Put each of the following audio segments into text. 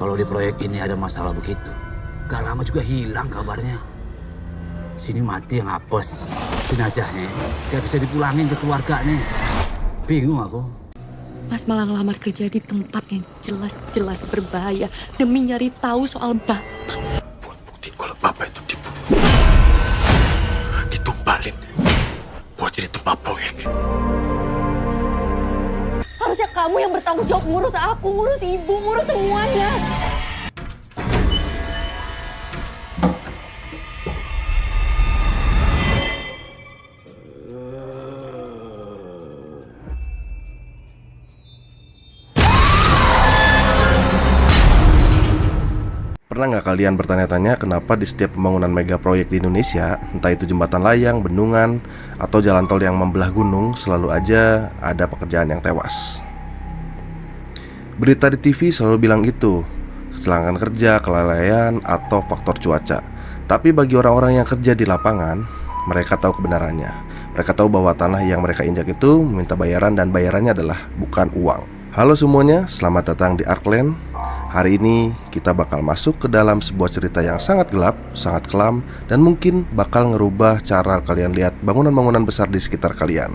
Kalau di proyek ini ada masalah begitu, gak lama juga hilang kabarnya. Sini mati yang apes, jenazahnya gak bisa dipulangin ke keluarganya. Bingung aku. Mas malah ngelamar kerja di tempat yang jelas-jelas berbahaya demi nyari tahu soal Bapak. Buat buktiin kalau Bapak itu dibunuh, ditumbalin buat jadi tempat proyek. Harusnya kamu yang bertanggung jawab ngurus aku, ngurus ibu, ngurus semuanya. Pernah nggak kalian bertanya-tanya kenapa di setiap pembangunan mega proyek di Indonesia, entah itu jembatan layang, bendungan, atau jalan tol yang membelah gunung, selalu aja ada pekerjaan yang tewas? Berita di TV selalu bilang itu, kecelakaan kerja, kelalaian, atau faktor cuaca. Tapi bagi orang-orang yang kerja di lapangan, mereka tahu kebenarannya. Mereka tahu bahwa tanah yang mereka injak itu meminta bayaran, dan bayarannya adalah bukan uang. Halo semuanya, selamat datang di Arkland. Hari ini kita bakal masuk ke dalam sebuah cerita yang sangat gelap, sangat kelam, dan mungkin bakal ngerubah cara kalian lihat bangunan-bangunan besar di sekitar kalian.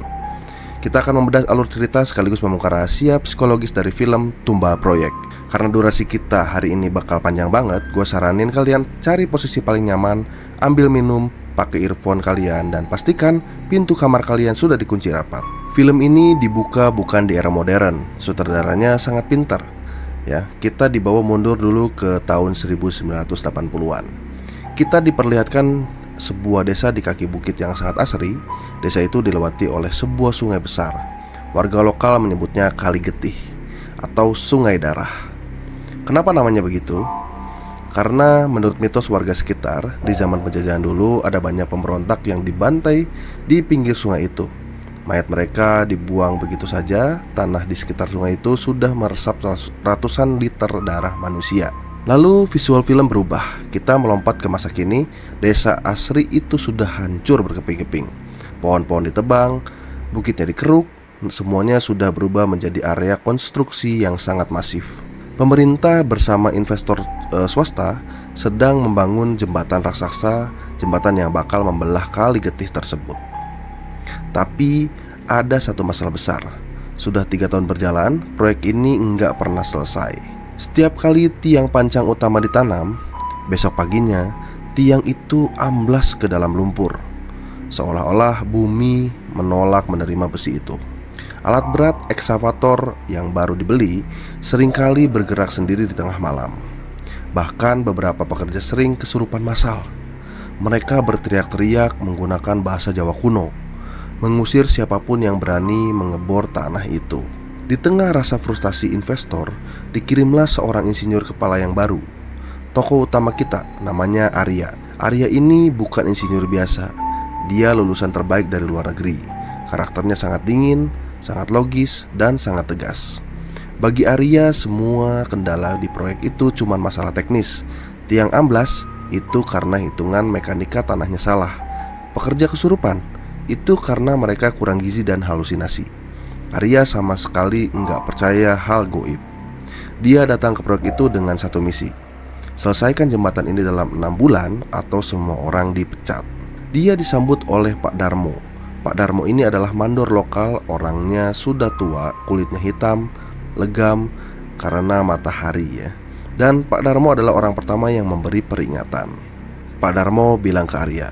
Kita akan membedah alur cerita sekaligus membongkar rahasia psikologis dari film Tumbal Proyek. Karena durasi kita hari ini bakal panjang banget, gue saranin kalian cari posisi paling nyaman, ambil minum, pakai earphone kalian, dan pastikan pintu kamar kalian sudah dikunci rapat. Film ini dibuka bukan di era modern, sutradaranya sangat pintar. Ya, kita dibawa mundur dulu ke tahun 1980-an. Kita diperlihatkan sebuah desa di kaki bukit yang sangat asri. Desa itu dilewati oleh sebuah sungai besar. Warga lokal menyebutnya Kali Getih atau Sungai Darah. Kenapa namanya begitu? Karena menurut mitos warga sekitar, di zaman penjajahan dulu ada banyak pemberontak yang dibantai di pinggir sungai itu. Mayat mereka dibuang begitu saja. Tanah di sekitar sungai itu sudah meresap ratusan liter darah manusia. Lalu visual film berubah. Kita melompat ke masa kini. Desa asri itu sudah hancur berkeping-keping. Pohon-pohon ditebang, bukitnya dikeruk. Semuanya sudah berubah menjadi area konstruksi yang sangat masif. Pemerintah bersama investor swasta sedang membangun jembatan raksasa, jembatan yang bakal membelah Kali Getih tersebut. Tapi ada satu masalah besar. Sudah 3 tahun berjalan, proyek ini nggak pernah selesai. Setiap kali tiang pancang utama ditanam, besok paginya tiang itu amblas ke dalam lumpur. Seolah-olah bumi menolak menerima besi itu. Alat berat ekskavator yang baru dibeli seringkali bergerak sendiri di tengah malam. Bahkan beberapa pekerja sering kesurupan massal. Mereka berteriak-teriak menggunakan bahasa Jawa kuno, mengusir siapapun yang berani mengebor tanah itu. Di tengah rasa frustasi investor, dikirimlah seorang insinyur kepala yang baru. Tokoh utama kita namanya Arya. Arya ini bukan insinyur biasa. Dia lulusan terbaik dari luar negeri. Karakternya sangat dingin, sangat logis, dan sangat tegas. Bagi Arya, semua kendala di proyek itu cuma masalah teknis. Tiang amblas itu karena hitungan mekanika tanahnya salah. Pekerja kesurupan itu karena mereka kurang gizi dan halusinasi. Arya sama sekali nggak percaya hal goib. Dia datang ke proyek itu dengan satu misi: selesaikan jembatan ini dalam 6 bulan atau semua orang dipecat. Dia disambut oleh Pak Darmo. Pak Darmo ini adalah mandor lokal. Orangnya sudah tua, kulitnya hitam, legam karena matahari ya. Dan Pak Darmo adalah orang pertama yang memberi peringatan. Pak Darmo bilang ke Arya,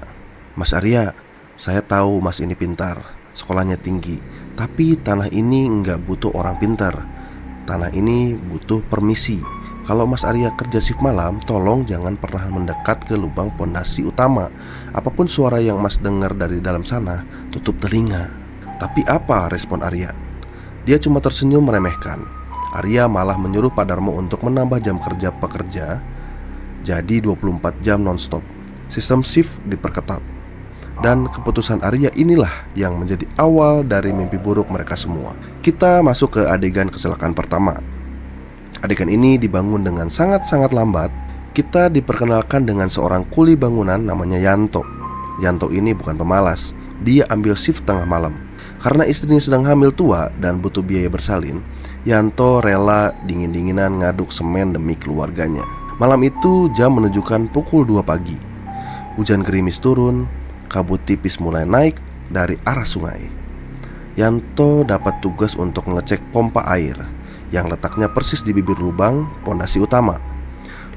"Mas Arya, saya tahu mas ini pintar, sekolahnya tinggi, tapi tanah ini nggak butuh orang pintar. Tanah ini butuh permisi. Kalau mas Arya kerja shift malam, tolong jangan pernah mendekat ke lubang pondasi utama. Apapun suara yang mas dengar dari dalam sana, tutup telinga." Tapi apa respon Arya? Dia cuma tersenyum meremehkan. Arya malah menyuruh Pak Darmo untuk menambah jam kerja pekerja jadi 24 jam nonstop. Sistem shift diperketat. Dan keputusan Arya inilah yang menjadi awal dari mimpi buruk mereka semua. Kita masuk ke adegan kecelakaan pertama. Adegan ini dibangun dengan sangat-sangat lambat. Kita diperkenalkan dengan seorang kuli bangunan namanya Yanto. Yanto ini bukan pemalas. Dia ambil shift tengah malam. Karena istrinya sedang hamil tua dan butuh biaya bersalin, Yanto rela dingin-dinginan ngaduk semen demi keluarganya. Malam itu jam menunjukkan pukul 2 pagi. Hujan gerimis turun, kabut tipis mulai naik dari arah sungai. Yanto dapat tugas untuk mengecek pompa air yang letaknya persis di bibir lubang pondasi utama.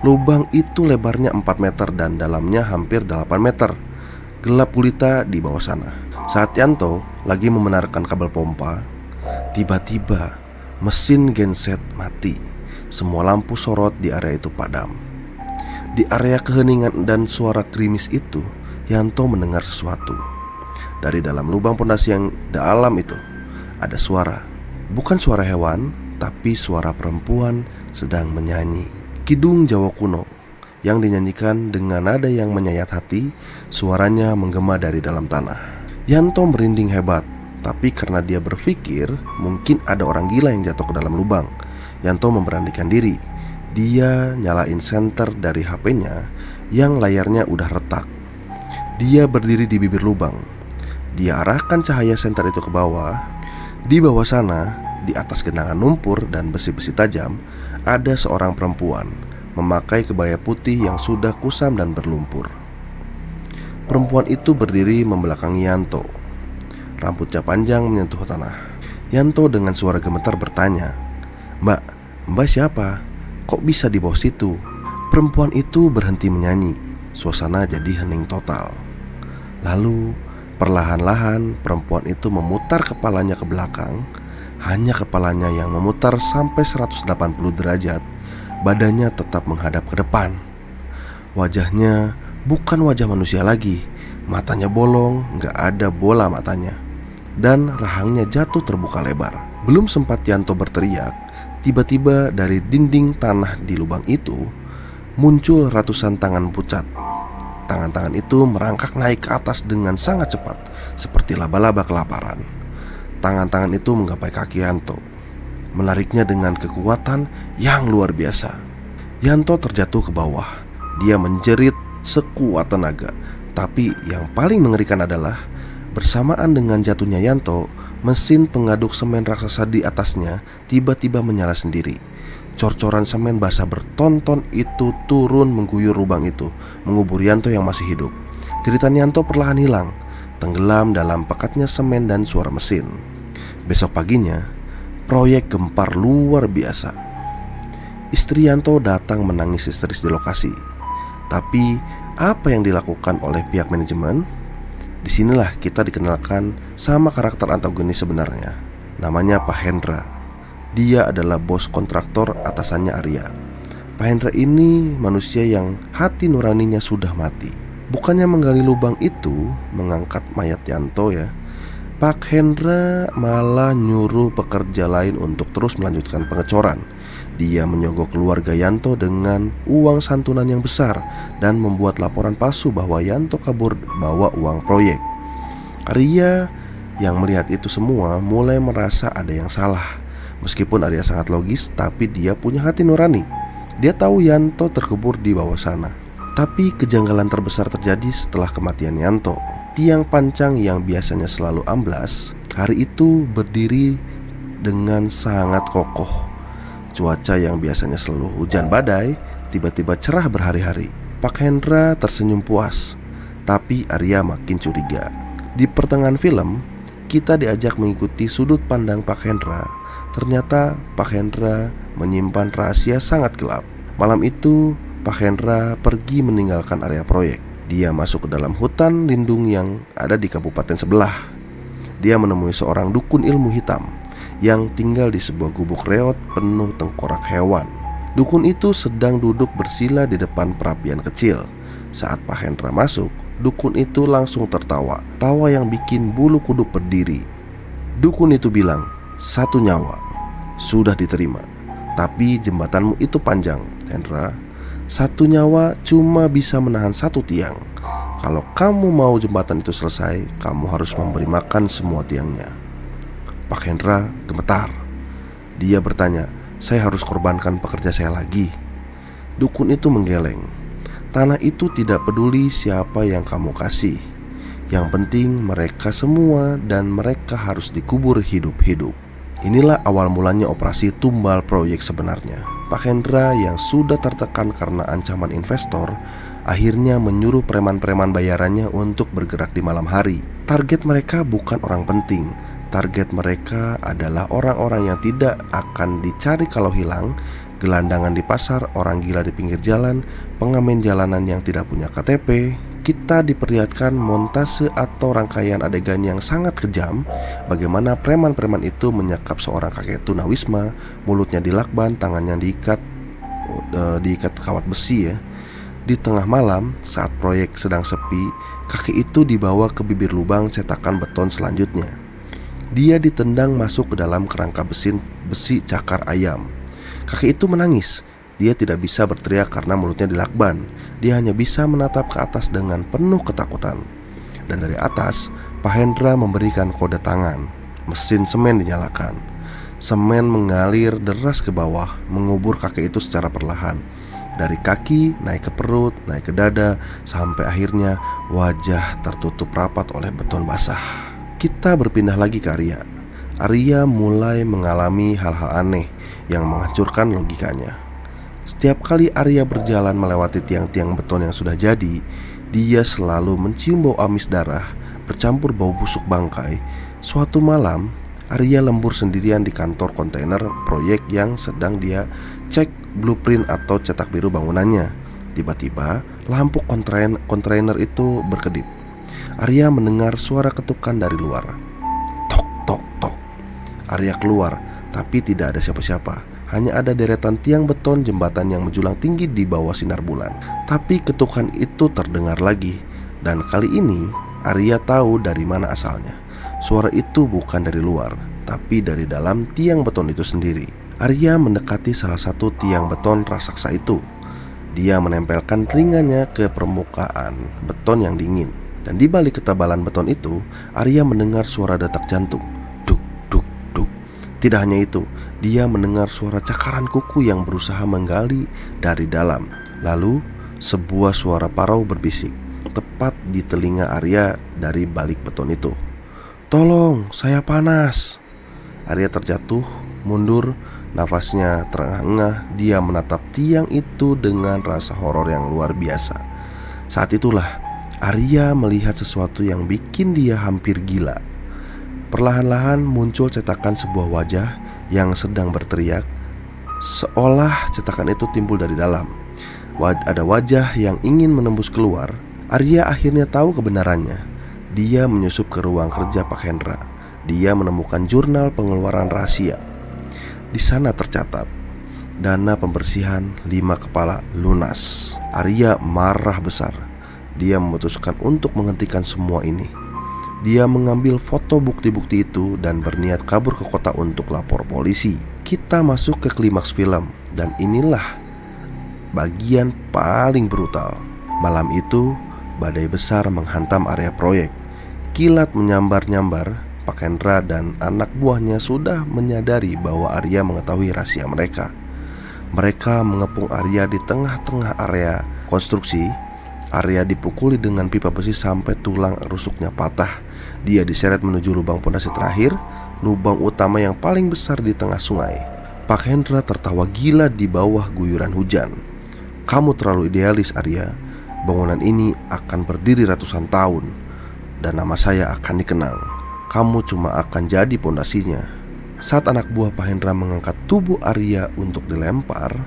Lubang itu lebarnya 4 meter dan dalamnya hampir 8 meter. Gelap gulita di bawah sana. Saat Yanto lagi membenarkan kabel pompa, tiba-tiba mesin genset mati. Semua lampu sorot di area itu padam. Di area keheningan dan suara gerimis itu, Yanto mendengar sesuatu. Dari dalam lubang pondasi yang dalam itu ada suara. Bukan suara hewan, tapi suara perempuan sedang menyanyi kidung Jawa kuno yang dinyanyikan dengan nada yang menyayat hati. Suaranya menggema dari dalam tanah. Yanto merinding hebat. Tapi karena dia berpikir mungkin ada orang gila yang jatuh ke dalam lubang, Yanto memberanikan diri. Dia nyalain senter dari HP-nya yang layarnya udah retak. Dia berdiri di bibir lubang. Dia arahkan cahaya senter itu ke bawah. Di bawah sana, di atas genangan lumpur dan besi-besi tajam, ada seorang perempuan memakai kebaya putih yang sudah kusam dan berlumpur. Perempuan itu berdiri membelakangi Yanto. Rambutnya panjang menyentuh tanah. Yanto dengan suara gemetar bertanya, Mbak siapa? Kok bisa di bawah situ?" Perempuan itu berhenti menyanyi. Suasana jadi hening total. Lalu perlahan-lahan perempuan itu memutar kepalanya ke belakang. Hanya kepalanya yang memutar sampai 180 derajat. Badannya tetap menghadap ke depan. Wajahnya bukan wajah manusia lagi. Matanya bolong, gak ada bola matanya. Dan rahangnya jatuh terbuka lebar. Belum sempat Yanto berteriak, tiba-tiba dari dinding tanah di lubang itu muncul ratusan tangan pucat. Tangan-tangan itu merangkak naik ke atas dengan sangat cepat, seperti laba-laba kelaparan. Tangan-tangan itu menggapai kaki Yanto, menariknya dengan kekuatan yang luar biasa. Yanto terjatuh ke bawah. Dia menjerit sekuat tenaga. Tapi yang paling mengerikan adalah bersamaan dengan jatuhnya Yanto, mesin pengaduk semen raksasa di atasnya tiba-tiba menyala sendiri. Cor-coran semen basah bertonton itu turun mengguyur lubang itu, mengubur Yanto yang masih hidup. Jeritan Yanto perlahan hilang, tenggelam dalam pekatnya semen dan suara mesin. Besok paginya, proyek gempar luar biasa. Istri Yanto datang menangis histeris di lokasi. Tapi apa yang dilakukan oleh pihak manajemen? Disinilah kita dikenalkan sama karakter antagonis sebenarnya. Namanya Pak Hendra. Dia adalah bos kontraktor atasannya Arya. Pak Hendra ini manusia yang hati nuraninya sudah mati. Bukannya menggali lubang itu, mengangkat mayat Yanto ya, Pak Hendra malah nyuruh pekerja lain untuk terus melanjutkan pengecoran. Dia menyogok keluarga Yanto dengan uang santunan yang besar dan membuat laporan palsu bahwa Yanto kabur bawa uang proyek. Arya yang melihat itu semua mulai merasa ada yang salah. Meskipun Arya sangat logis, tapi dia punya hati nurani. Dia tahu Yanto terkubur di bawah sana. Tapi kejanggalan terbesar terjadi setelah kematian Yanto. Tiang pancang yang biasanya selalu amblas, hari itu berdiri dengan sangat kokoh. Cuaca yang biasanya selalu hujan badai tiba-tiba cerah berhari-hari. Pak Hendra tersenyum puas, tapi Arya makin curiga. Di pertengahan film, kita diajak mengikuti sudut pandang Pak Hendra. Ternyata Pak Hendra menyimpan rahasia sangat gelap. Malam itu Pak Hendra pergi meninggalkan area proyek. Dia masuk ke dalam hutan lindung yang ada di kabupaten sebelah. Dia menemui seorang dukun ilmu hitam yang tinggal di sebuah gubuk reot penuh tengkorak hewan. Dukun itu sedang duduk bersila di depan perapian kecil. Saat Pak Hendra masuk, dukun itu langsung tertawa. Tawa yang bikin bulu kuduk berdiri. Dukun itu bilang, "1 nyawa sudah diterima. Tapi jembatanmu itu panjang, Hendra. 1 nyawa cuma bisa menahan 1 tiang. Kalau kamu mau jembatan itu selesai, kamu harus memberi makan semua tiangnya." Pak Hendra gemetar. Dia bertanya, "Saya harus korbankan pekerja saya lagi?" Dukun itu menggeleng. "Tanah itu tidak peduli siapa yang kamu kasih. Yang penting mereka semua dan mereka harus dikubur hidup-hidup." Inilah awal mulanya operasi tumbal proyek sebenarnya. Pak Hendra yang sudah tertekan karena ancaman investor akhirnya menyuruh preman-preman bayarannya untuk bergerak di malam hari. Target mereka bukan orang penting. Target mereka adalah orang-orang yang tidak akan dicari kalau hilang, gelandangan di pasar, orang gila di pinggir jalan, pengamen jalanan yang tidak punya KTP. Kita diperlihatkan montase atau rangkaian adegan yang sangat kejam, bagaimana preman-preman itu menyekap seorang kakek tunawisma, mulutnya dilakban, tangannya diikat kawat besi ya. Di tengah malam, saat proyek sedang sepi, kakek itu dibawa ke bibir lubang cetakan beton selanjutnya. Dia ditendang masuk ke dalam kerangka besi cakar ayam. Kakek itu menangis. Dia tidak bisa berteriak karena mulutnya dilakban. Dia hanya bisa menatap ke atas dengan penuh ketakutan. Dan dari atas, Pak Hendra memberikan kode tangan. Mesin semen dinyalakan. Semen mengalir deras ke bawah, mengubur kakek itu secara perlahan. Dari kaki, naik ke perut, naik ke dada, sampai akhirnya wajah tertutup rapat oleh beton basah. Kita berpindah lagi ke Arya. Arya mulai mengalami hal-hal aneh yang menghancurkan logikanya. Setiap kali Arya berjalan melewati tiang-tiang beton yang sudah jadi, dia selalu mencium bau amis darah bercampur bau busuk bangkai. Suatu malam, Arya lembur sendirian di kantor kontainer proyek yang sedang dia cek blueprint atau cetak biru bangunannya. Tiba-tiba, lampu kontainer itu berkedip. Arya mendengar suara ketukan dari luar. Tok, tok, tok. Arya keluar, tapi tidak ada siapa-siapa. Hanya ada deretan tiang beton jembatan yang menjulang tinggi di bawah sinar bulan. Tapi ketukan itu terdengar lagi. Dan kali ini Arya tahu dari mana asalnya. Suara itu bukan dari luar, tapi dari dalam tiang beton itu sendiri. Arya mendekati salah satu tiang beton raksasa itu. Dia menempelkan telinganya ke permukaan beton yang dingin. Dan di balik ketebalan beton itu, Arya mendengar suara detak jantung. Tidak hanya itu, dia mendengar suara cakaran kuku yang berusaha menggali dari dalam. Lalu, sebuah suara parau berbisik tepat di telinga Arya dari balik beton itu. "Tolong, saya panas." Arya terjatuh, mundur, nafasnya terengah-engah. Dia menatap tiang itu dengan rasa horor yang luar biasa. Saat itulah Arya melihat sesuatu yang bikin dia hampir gila. Perlahan-lahan muncul cetakan sebuah wajah yang sedang berteriak, seolah cetakan itu timbul dari dalam. Ada wajah yang ingin menembus keluar. Arya akhirnya tahu kebenarannya. Dia menyusup ke ruang kerja Pak Hendra. Dia menemukan jurnal pengeluaran rahasia. Di sana tercatat, dana pembersihan 5 kepala lunas. Arya marah besar. Dia memutuskan untuk menghentikan semua ini. Dia mengambil foto bukti-bukti itu dan berniat kabur ke kota untuk lapor polisi. Kita masuk ke klimaks film, dan inilah bagian paling brutal. Malam itu, badai besar menghantam area proyek. Kilat menyambar-nyambar. Pak Hendra dan anak buahnya sudah menyadari bahwa Arya mengetahui rahasia mereka. Mereka mengepung Arya di tengah-tengah area konstruksi. Arya dipukuli dengan pipa besi sampai tulang rusuknya patah. Dia diseret menuju lubang pondasi terakhir, lubang utama yang paling besar di tengah sungai. Pak Hendra tertawa gila di bawah guyuran hujan. "Kamu terlalu idealis, Arya. Bangunan ini akan berdiri ratusan tahun, dan nama saya akan dikenang. Kamu cuma akan jadi pondasinya." Saat anak buah Pak Hendra mengangkat tubuh Arya untuk dilempar,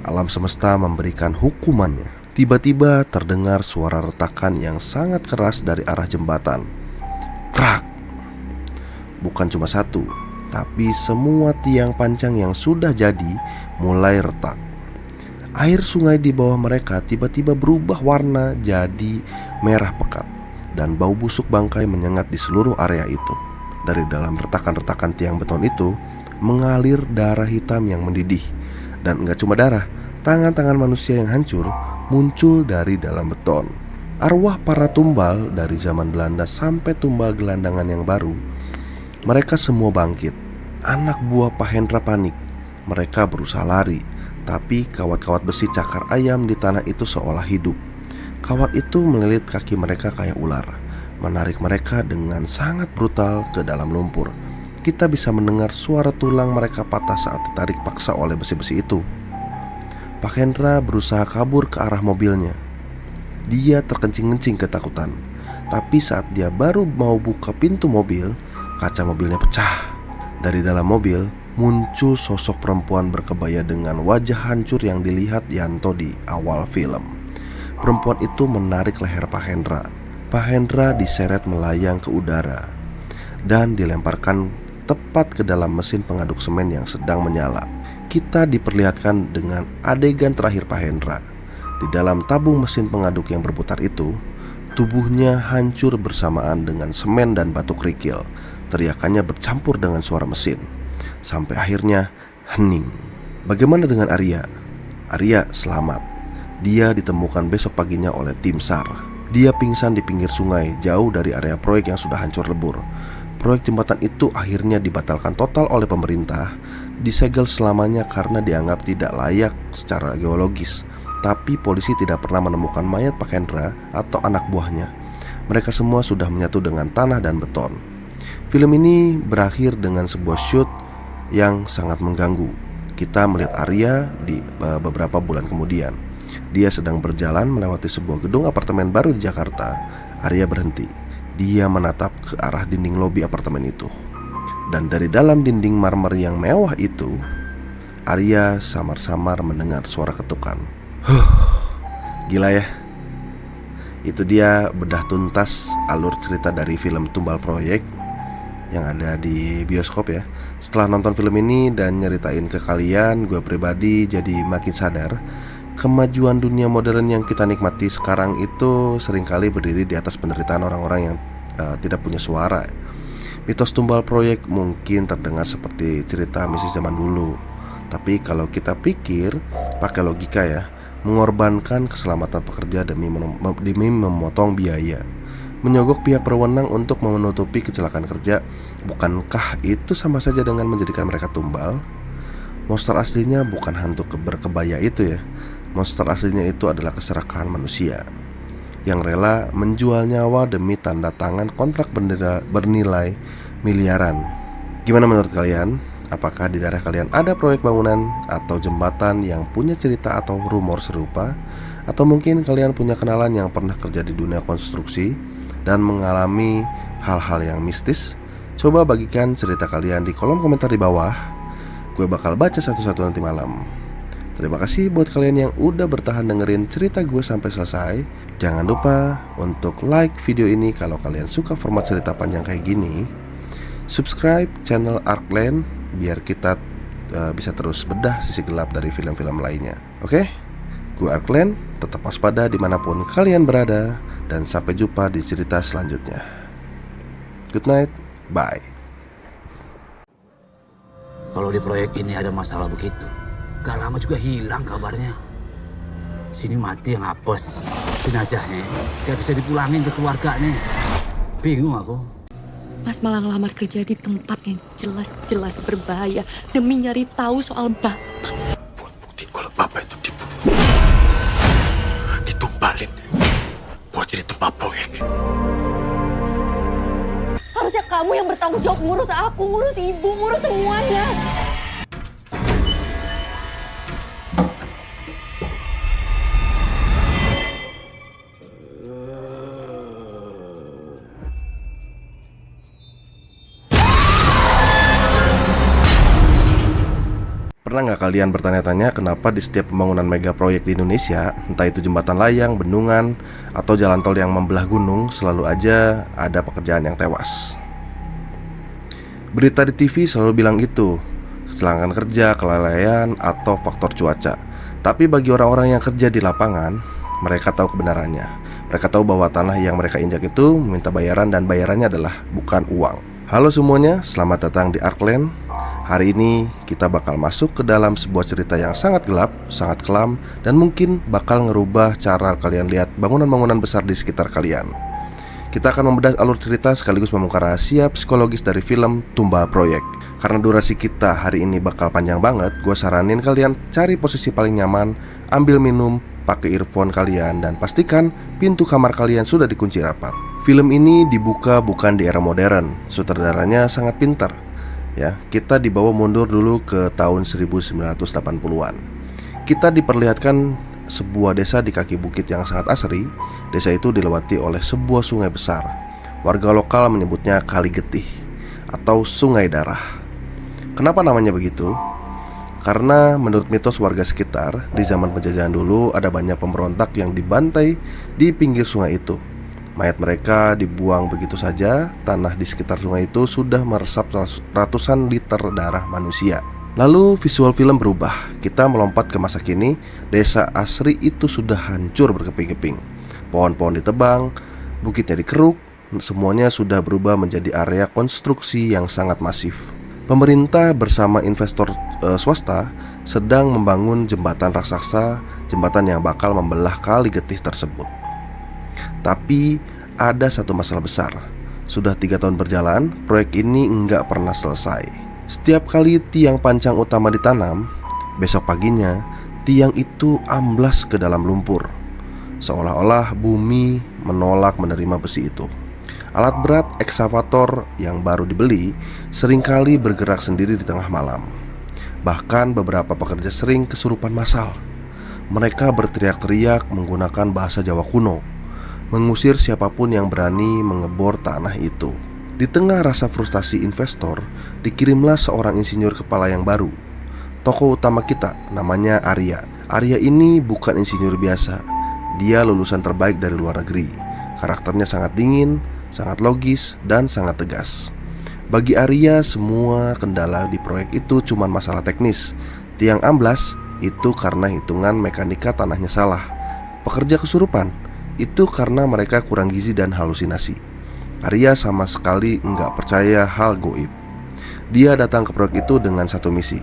alam semesta memberikan hukumannya. Tiba-tiba terdengar suara retakan yang sangat keras dari arah jembatan. Krak! Bukan cuma satu, tapi semua tiang pancang yang sudah jadi mulai retak. Air sungai di bawah mereka tiba-tiba berubah warna jadi merah pekat, dan bau busuk bangkai menyengat di seluruh area itu. Dari dalam retakan-retakan tiang beton itu mengalir darah hitam yang mendidih. Dan enggak cuma darah, tangan-tangan manusia yang hancur muncul dari dalam beton. Arwah para tumbal dari zaman Belanda sampai tumbal gelandangan yang baru, mereka semua bangkit. Anak buah Pak Hendra panik. Mereka berusaha lari, tapi kawat-kawat besi cakar ayam di tanah itu seolah hidup. Kawat itu melilit kaki mereka kayak ular, menarik mereka dengan sangat brutal ke dalam lumpur. kita bisa mendengar suara tulang mereka patah saat ditarik paksa oleh besi-besi itu. Pak Hendra berusaha kabur ke arah mobilnya. Dia terkencing-kencing ketakutan. Tapi saat dia baru mau buka pintu mobil, kaca mobilnya pecah. Dari dalam mobil muncul sosok perempuan berkebaya dengan wajah hancur yang dilihat Yanto di awal film. Perempuan itu menarik leher Pak Hendra. Pak Hendra diseret melayang ke udara dan dilemparkan tepat ke dalam mesin pengaduk semen yang sedang menyala. Kita diperlihatkan dengan adegan terakhir Pak Hendra. Di dalam tabung mesin pengaduk yang berputar itu, tubuhnya hancur bersamaan dengan semen dan batu kerikil. Teriakannya bercampur dengan suara mesin. Sampai akhirnya hening. Bagaimana dengan Arya? Arya selamat. Dia ditemukan besok paginya oleh tim SAR. Dia pingsan di pinggir sungai, jauh dari area proyek yang sudah hancur lebur. Proyek jembatan itu akhirnya dibatalkan total oleh pemerintah, disegel selamanya karena dianggap tidak layak secara geologis. Tapi polisi tidak pernah menemukan mayat Pak Hendra atau anak buahnya. Mereka semua sudah menyatu dengan tanah dan beton. Film ini berakhir dengan sebuah shoot yang sangat mengganggu. Kita melihat Arya di beberapa bulan kemudian. Dia sedang berjalan melewati sebuah gedung apartemen baru di Jakarta. Arya berhenti. Dia menatap ke arah dinding lobi apartemen itu. Dan dari dalam dinding marmer yang mewah itu, Arya samar-samar mendengar suara ketukan. Gila ya. Itu dia bedah tuntas alur cerita dari film Tumbal Proyek yang ada di bioskop ya. Setelah nonton film ini dan nyeritain ke kalian, gue pribadi jadi makin sadar kemajuan dunia modern yang kita nikmati sekarang itu seringkali berdiri di atas penderitaan orang-orang yang tidak punya suara. Mitos Tumbal Proyek mungkin terdengar seperti cerita misi zaman dulu. Tapi kalau kita pikir pakai logika ya, mengorbankan keselamatan pekerja demi memotong biaya, menyogok pihak berwenang untuk menutupi kecelakaan kerja, bukankah itu sama saja dengan menjadikan mereka tumbal? Monster aslinya bukan hantu berkebaya itu ya. Monster aslinya itu adalah keserakahan manusia yang rela menjual nyawa demi tanda tangan kontrak bernilai miliaran. Gimana menurut kalian? Apakah di daerah kalian ada proyek bangunan atau jembatan yang punya cerita atau rumor serupa? Atau mungkin kalian punya kenalan yang pernah kerja di dunia konstruksi dan mengalami hal-hal yang mistis? Coba bagikan cerita kalian di kolom komentar di bawah. Gue bakal baca satu-satu nanti malam. Terima kasih buat kalian yang udah bertahan dengerin cerita gue sampai selesai. Jangan lupa untuk like video ini kalau kalian suka format cerita panjang kayak gini. Subscribe channel Arkland biar kita bisa terus bedah sisi gelap dari film-film lainnya. Oke? Gue Arkland, tetap waspada dimanapun kalian berada. Dan sampai jumpa di cerita selanjutnya. Good night, bye. Kalau di proyek ini ada masalah begitu, gak lama juga hilang kabarnya. Sini mati yang apes, jenazahnya gak bisa dipulangin ke keluarganya. Bingung aku. Mas malah ngelamar kerja di tempat yang jelas-jelas berbahaya demi nyari tahu soal Bapak. Buat buktiin kalau Bapak itu dibunuh, ditumbalin, buat jadi tumbal proyek. Harusnya kamu yang bertanggung jawab ngurus aku, ngurus ibu, ngurus semuanya. Pernah nggak kalian bertanya-tanya kenapa di setiap pembangunan mega proyek di Indonesia, entah itu jembatan layang, bendungan, atau jalan tol yang membelah gunung, selalu aja ada pekerjaan yang tewas? Berita di TV selalu bilang itu, kecelakaan kerja, kelalaian, atau faktor cuaca. Tapi bagi orang-orang yang kerja di lapangan, mereka tahu kebenarannya. Mereka tahu bahwa tanah yang mereka injak itu meminta bayaran dan bayarannya adalah bukan uang. Halo semuanya, selamat datang di Arkland. Hari ini kita bakal masuk ke dalam sebuah cerita yang sangat gelap, sangat kelam, dan mungkin bakal ngerubah cara kalian lihat bangunan-bangunan besar di sekitar kalian. Kita akan membedah alur cerita sekaligus membongkar rahasia psikologis dari film Tumbal Proyek. Karena durasi kita hari ini bakal panjang banget, gue saranin kalian cari posisi paling nyaman, ambil minum, pakai earphone kalian, dan pastikan pintu kamar kalian sudah dikunci rapat. Film ini dibuka bukan di era modern, sutradaranya sangat pintar. Ya, kita dibawa mundur dulu ke tahun 1980-an. Kita diperlihatkan sebuah desa di kaki bukit yang sangat asri. Desa itu dilewati oleh sebuah sungai besar. Warga lokal menyebutnya Kali Getih atau Sungai Darah. Kenapa namanya begitu? Karena menurut mitos warga sekitar, di zaman penjajahan dulu ada banyak pemberontak yang dibantai di pinggir sungai itu. Mayat mereka dibuang begitu saja. Tanah di sekitar sungai itu sudah meresap ratusan liter darah manusia. Lalu visual film berubah. Kita melompat ke masa kini. Desa asri itu sudah hancur berkeping-keping. Pohon-pohon ditebang, bukitnya dikeruk. Semuanya sudah berubah menjadi area konstruksi yang sangat masif. Pemerintah bersama investor swasta sedang membangun jembatan raksasa, jembatan yang bakal membelah Kali Getih tersebut. Tapi ada satu masalah besar. Sudah 3 tahun berjalan, proyek ini nggak pernah selesai. Setiap kali tiang pancang utama ditanam, besok paginya tiang itu amblas ke dalam lumpur. Seolah-olah bumi menolak menerima besi itu. Alat berat ekskavator yang baru dibeli seringkali bergerak sendiri di tengah malam. Bahkan beberapa pekerja sering kesurupan massal. Mereka berteriak-teriak menggunakan bahasa Jawa kuno, mengusir siapapun yang berani mengebor tanah itu. Di tengah rasa frustasi investor, dikirimlah seorang insinyur kepala yang baru. Tokoh utama kita namanya Arya. Arya ini bukan insinyur biasa. Dia lulusan terbaik dari luar negeri. Karakternya sangat dingin, sangat logis, dan sangat tegas. Bagi Arya, semua kendala di proyek itu cuma masalah teknis. Tiang amblas itu karena hitungan mekanika tanahnya salah. Pekerja kesurupan itu karena mereka kurang gizi dan halusinasi. Arya sama sekali nggak percaya hal goib. Dia datang ke proyek itu dengan satu misi: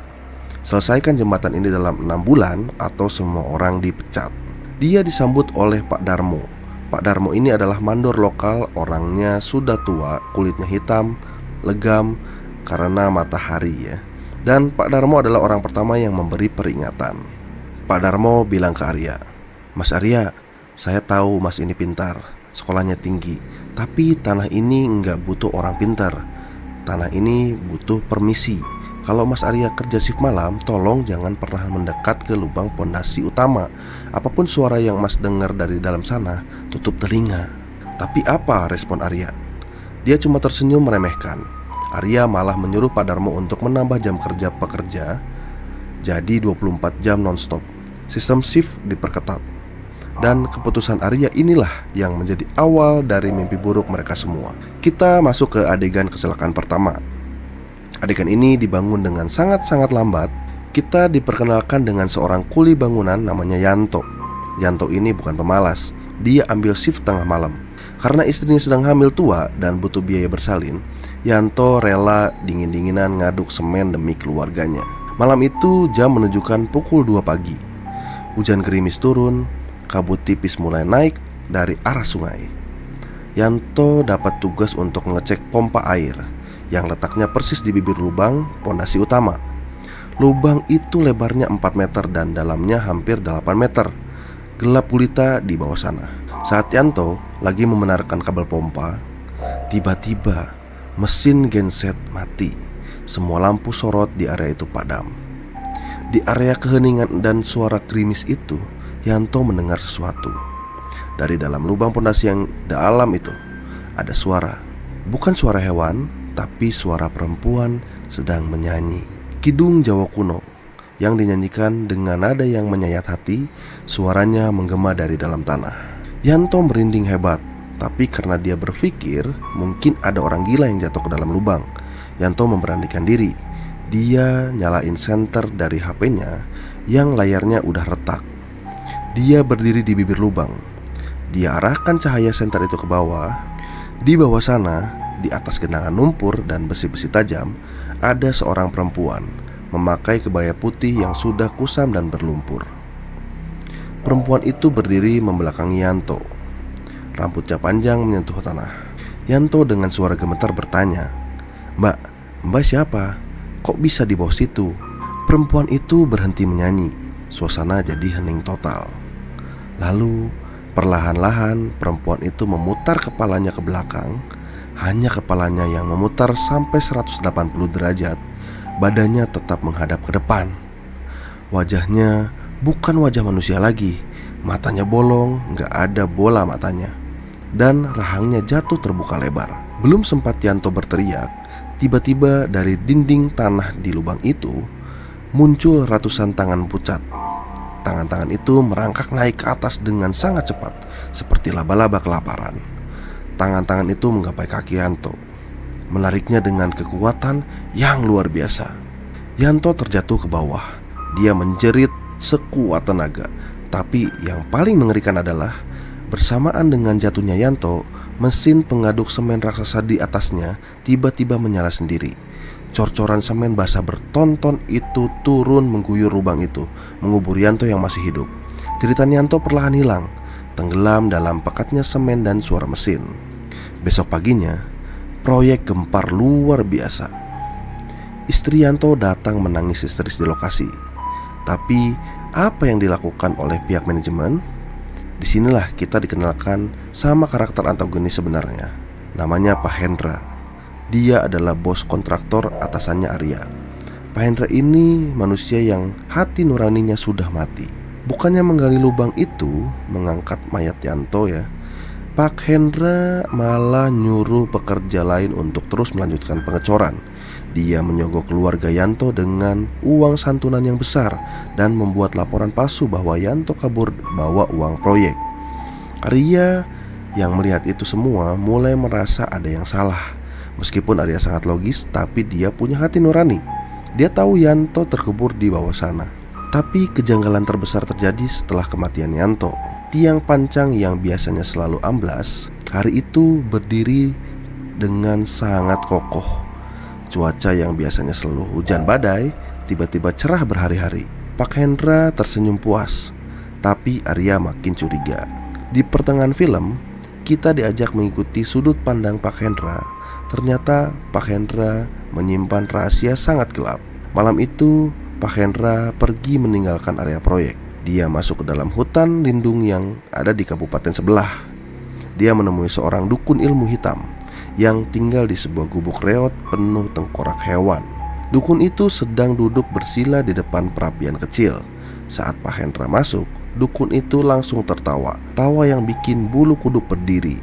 selesaikan jembatan ini dalam 6 bulan atau semua orang dipecat. Dia disambut oleh Pak Darmo. Pak Darmo ini adalah mandor lokal. Orangnya sudah tua, kulitnya hitam, legam karena matahari ya. Dan Pak Darmo adalah orang pertama yang memberi peringatan. Pak Darmo bilang ke Arya, "Mas Arya, saya tahu mas ini pintar, sekolahnya tinggi, tapi tanah ini nggak butuh orang pintar. Tanah ini butuh permisi. Kalau mas Arya kerja shift malam, tolong jangan pernah mendekat ke lubang pondasi utama. Apapun suara yang mas dengar dari dalam sana, tutup telinga." Tapi apa respon Arya? Dia cuma tersenyum meremehkan. Arya malah menyuruh Pak Darmo untuk menambah jam kerja pekerja jadi 24 jam nonstop. Sistem shift diperketat. Dan keputusan Arya inilah yang menjadi awal dari mimpi buruk mereka semua. Kita masuk ke adegan kecelakaan pertama. Adegan ini dibangun dengan sangat-sangat lambat. Kita diperkenalkan dengan seorang kuli bangunan namanya Yanto. Yanto ini bukan pemalas. Dia ambil shift tengah malam. Karena istrinya sedang hamil tua dan butuh biaya bersalin, Yanto rela dingin-dinginan ngaduk semen demi keluarganya. Malam itu jam menunjukkan pukul 2 pagi. Hujan gerimis turun. Kabut tipis mulai naik dari arah sungai. Yanto dapat tugas untuk mengecek pompa air yang letaknya persis di bibir lubang pondasi utama. Lubang itu lebarnya 4 meter dan dalamnya hampir 8 meter. Gelap gulita di bawah sana. Saat Yanto lagi membenarkan kabel pompa, tiba-tiba mesin genset mati. Semua lampu sorot di area itu padam. Di area keheningan dan suara gerimis itu, Yanto mendengar sesuatu. Dari dalam lubang pondasi yang dalam itu ada suara. Bukan suara hewan, tapi suara perempuan sedang menyanyi kidung Jawa kuno yang dinyanyikan dengan nada yang menyayat hati. Suaranya menggema dari dalam tanah. Yanto merinding hebat, tapi karena dia berpikir mungkin ada orang gila yang jatuh ke dalam lubang, Yanto memberanikan diri. Dia nyalain senter dari HP-nya yang layarnya udah retak. Dia berdiri di bibir lubang. Dia arahkan cahaya senter itu ke bawah. Di bawah sana, di atas genangan lumpur dan besi-besi tajam, ada seorang perempuan memakai kebaya putih yang sudah kusam dan berlumpur. Perempuan itu berdiri membelakangi Yanto. Rambutnya panjang menyentuh tanah. Yanto dengan suara gemetar bertanya, Mbak siapa? Kok bisa di bawah situ?" Perempuan itu berhenti menyanyi. Suasana jadi hening total. Lalu perlahan-lahan perempuan itu memutar kepalanya ke belakang. Hanya kepalanya yang memutar sampai 180 derajat. Badannya tetap menghadap ke depan. Wajahnya bukan wajah manusia lagi. Matanya bolong, gak ada bola matanya. Dan rahangnya jatuh terbuka lebar. Belum sempat Yanto berteriak, tiba-tiba dari dinding tanah di lubang itu muncul ratusan tangan pucat. Tangan-tangan itu merangkak naik ke atas dengan sangat cepat, seperti laba-laba kelaparan. Tangan-tangan itu menggapai kaki Yanto, menariknya dengan kekuatan yang luar biasa. Yanto terjatuh ke bawah. Dia menjerit sekuat tenaga. Tapi yang paling mengerikan adalah bersamaan dengan jatuhnya Yanto, mesin pengaduk semen raksasa di atasnya tiba-tiba menyala sendiri. Cor-coran semen basah bertonton itu turun mengguyur lubang itu, mengubur Yanto yang masih hidup. Jeritan Yanto perlahan hilang, tenggelam dalam pekatnya semen dan suara mesin. Besok paginya, proyek gempar luar biasa. Istri Yanto datang menangis histeris di lokasi. Tapi apa yang dilakukan oleh pihak manajemen? Disinilah kita dikenalkan sama karakter antagonis sebenarnya. Namanya Pak Hendra. Dia adalah bos kontraktor atasannya Arya. Pak Hendra ini manusia yang hati nuraninya sudah mati. Bukannya menggali lubang itu, mengangkat mayat Yanto ya, Pak Hendra malah nyuruh pekerja lain untuk terus melanjutkan pengecoran. Dia menyogok keluarga Yanto dengan uang santunan yang besar dan membuat laporan palsu bahwa Yanto kabur bawa uang proyek. Arya yang melihat itu semua mulai merasa ada yang salah. Meskipun Arya sangat logis, tapi dia punya hati nurani. Dia tahu Yanto terkubur di bawah sana. Tapi kejanggalan terbesar terjadi setelah kematian Yanto. Tiang pancang yang biasanya selalu amblas, hari itu berdiri dengan sangat kokoh. Cuaca yang biasanya selalu hujan badai, tiba-tiba cerah berhari-hari. Pak Hendra tersenyum puas, tapi Arya makin curiga. Di pertengahan film, kita diajak mengikuti sudut pandang Pak Hendra. Ternyata Pak Hendra menyimpan rahasia sangat gelap. Malam itu, Pak Hendra pergi meninggalkan area proyek. Dia masuk ke dalam hutan lindung yang ada di kabupaten sebelah. Dia menemui seorang dukun ilmu hitam yang tinggal di sebuah gubuk reot penuh tengkorak hewan. Dukun itu sedang duduk bersila di depan perapian kecil. Saat Pak Hendra masuk, dukun itu langsung tertawa. Tawa yang bikin bulu kuduk berdiri.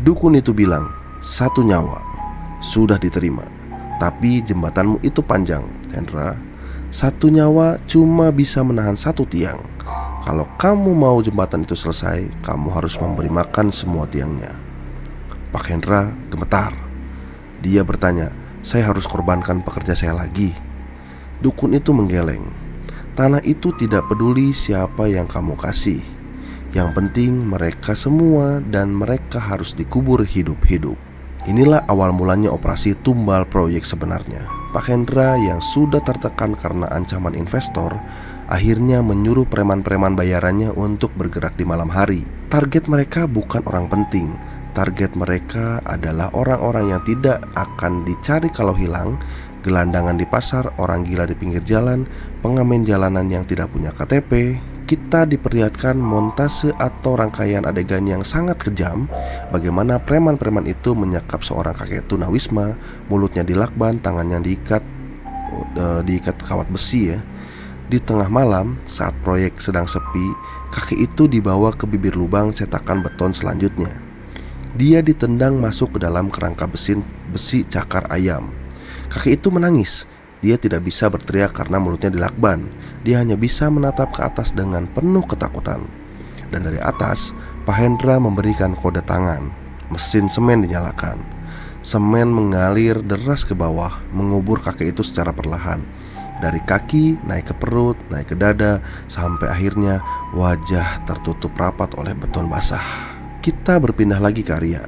Dukun itu bilang, "1 nyawa sudah diterima. Tapi jembatanmu itu panjang, Hendra. 1 nyawa cuma bisa menahan 1 tiang. Kalau kamu mau jembatan itu selesai, kamu harus memberi makan semua tiangnya." Pak Hendra gemetar. Dia bertanya, "Saya harus korbankan pekerja saya lagi?" Dukun itu menggeleng. "Tanah itu tidak peduli siapa yang kamu kasih. Yang penting mereka semua dan mereka harus dikubur hidup-hidup." Inilah awal mulanya operasi tumbal proyek sebenarnya. Pak Hendra yang sudah tertekan karena ancaman investor akhirnya menyuruh preman-preman bayarannya untuk bergerak di malam hari. Target mereka bukan orang penting. Target mereka adalah orang-orang yang tidak akan dicari kalau hilang, gelandangan di pasar, orang gila di pinggir jalan, pengamen jalanan yang tidak punya KTP. Kita diperlihatkan montase atau rangkaian adegan yang sangat kejam. Bagaimana preman-preman itu menyekap seorang kakek tunawisma, mulutnya dilakban, tangannya diikat kawat besi ya. Di tengah malam, saat proyek sedang sepi, kakek itu dibawa ke bibir lubang cetakan beton selanjutnya. Dia ditendang masuk ke dalam kerangka besi cakar ayam. Kakek itu menangis. Dia tidak bisa berteriak karena mulutnya dilakban. Dia hanya bisa menatap ke atas dengan penuh ketakutan. Dan dari atas, Pak Hendra memberikan kode tangan. Mesin semen dinyalakan. Semen mengalir deras ke bawah, mengubur kakek itu secara perlahan. Dari kaki, naik ke perut, naik ke dada, sampai akhirnya wajah tertutup rapat oleh beton basah. Kita berpindah lagi ke Arya.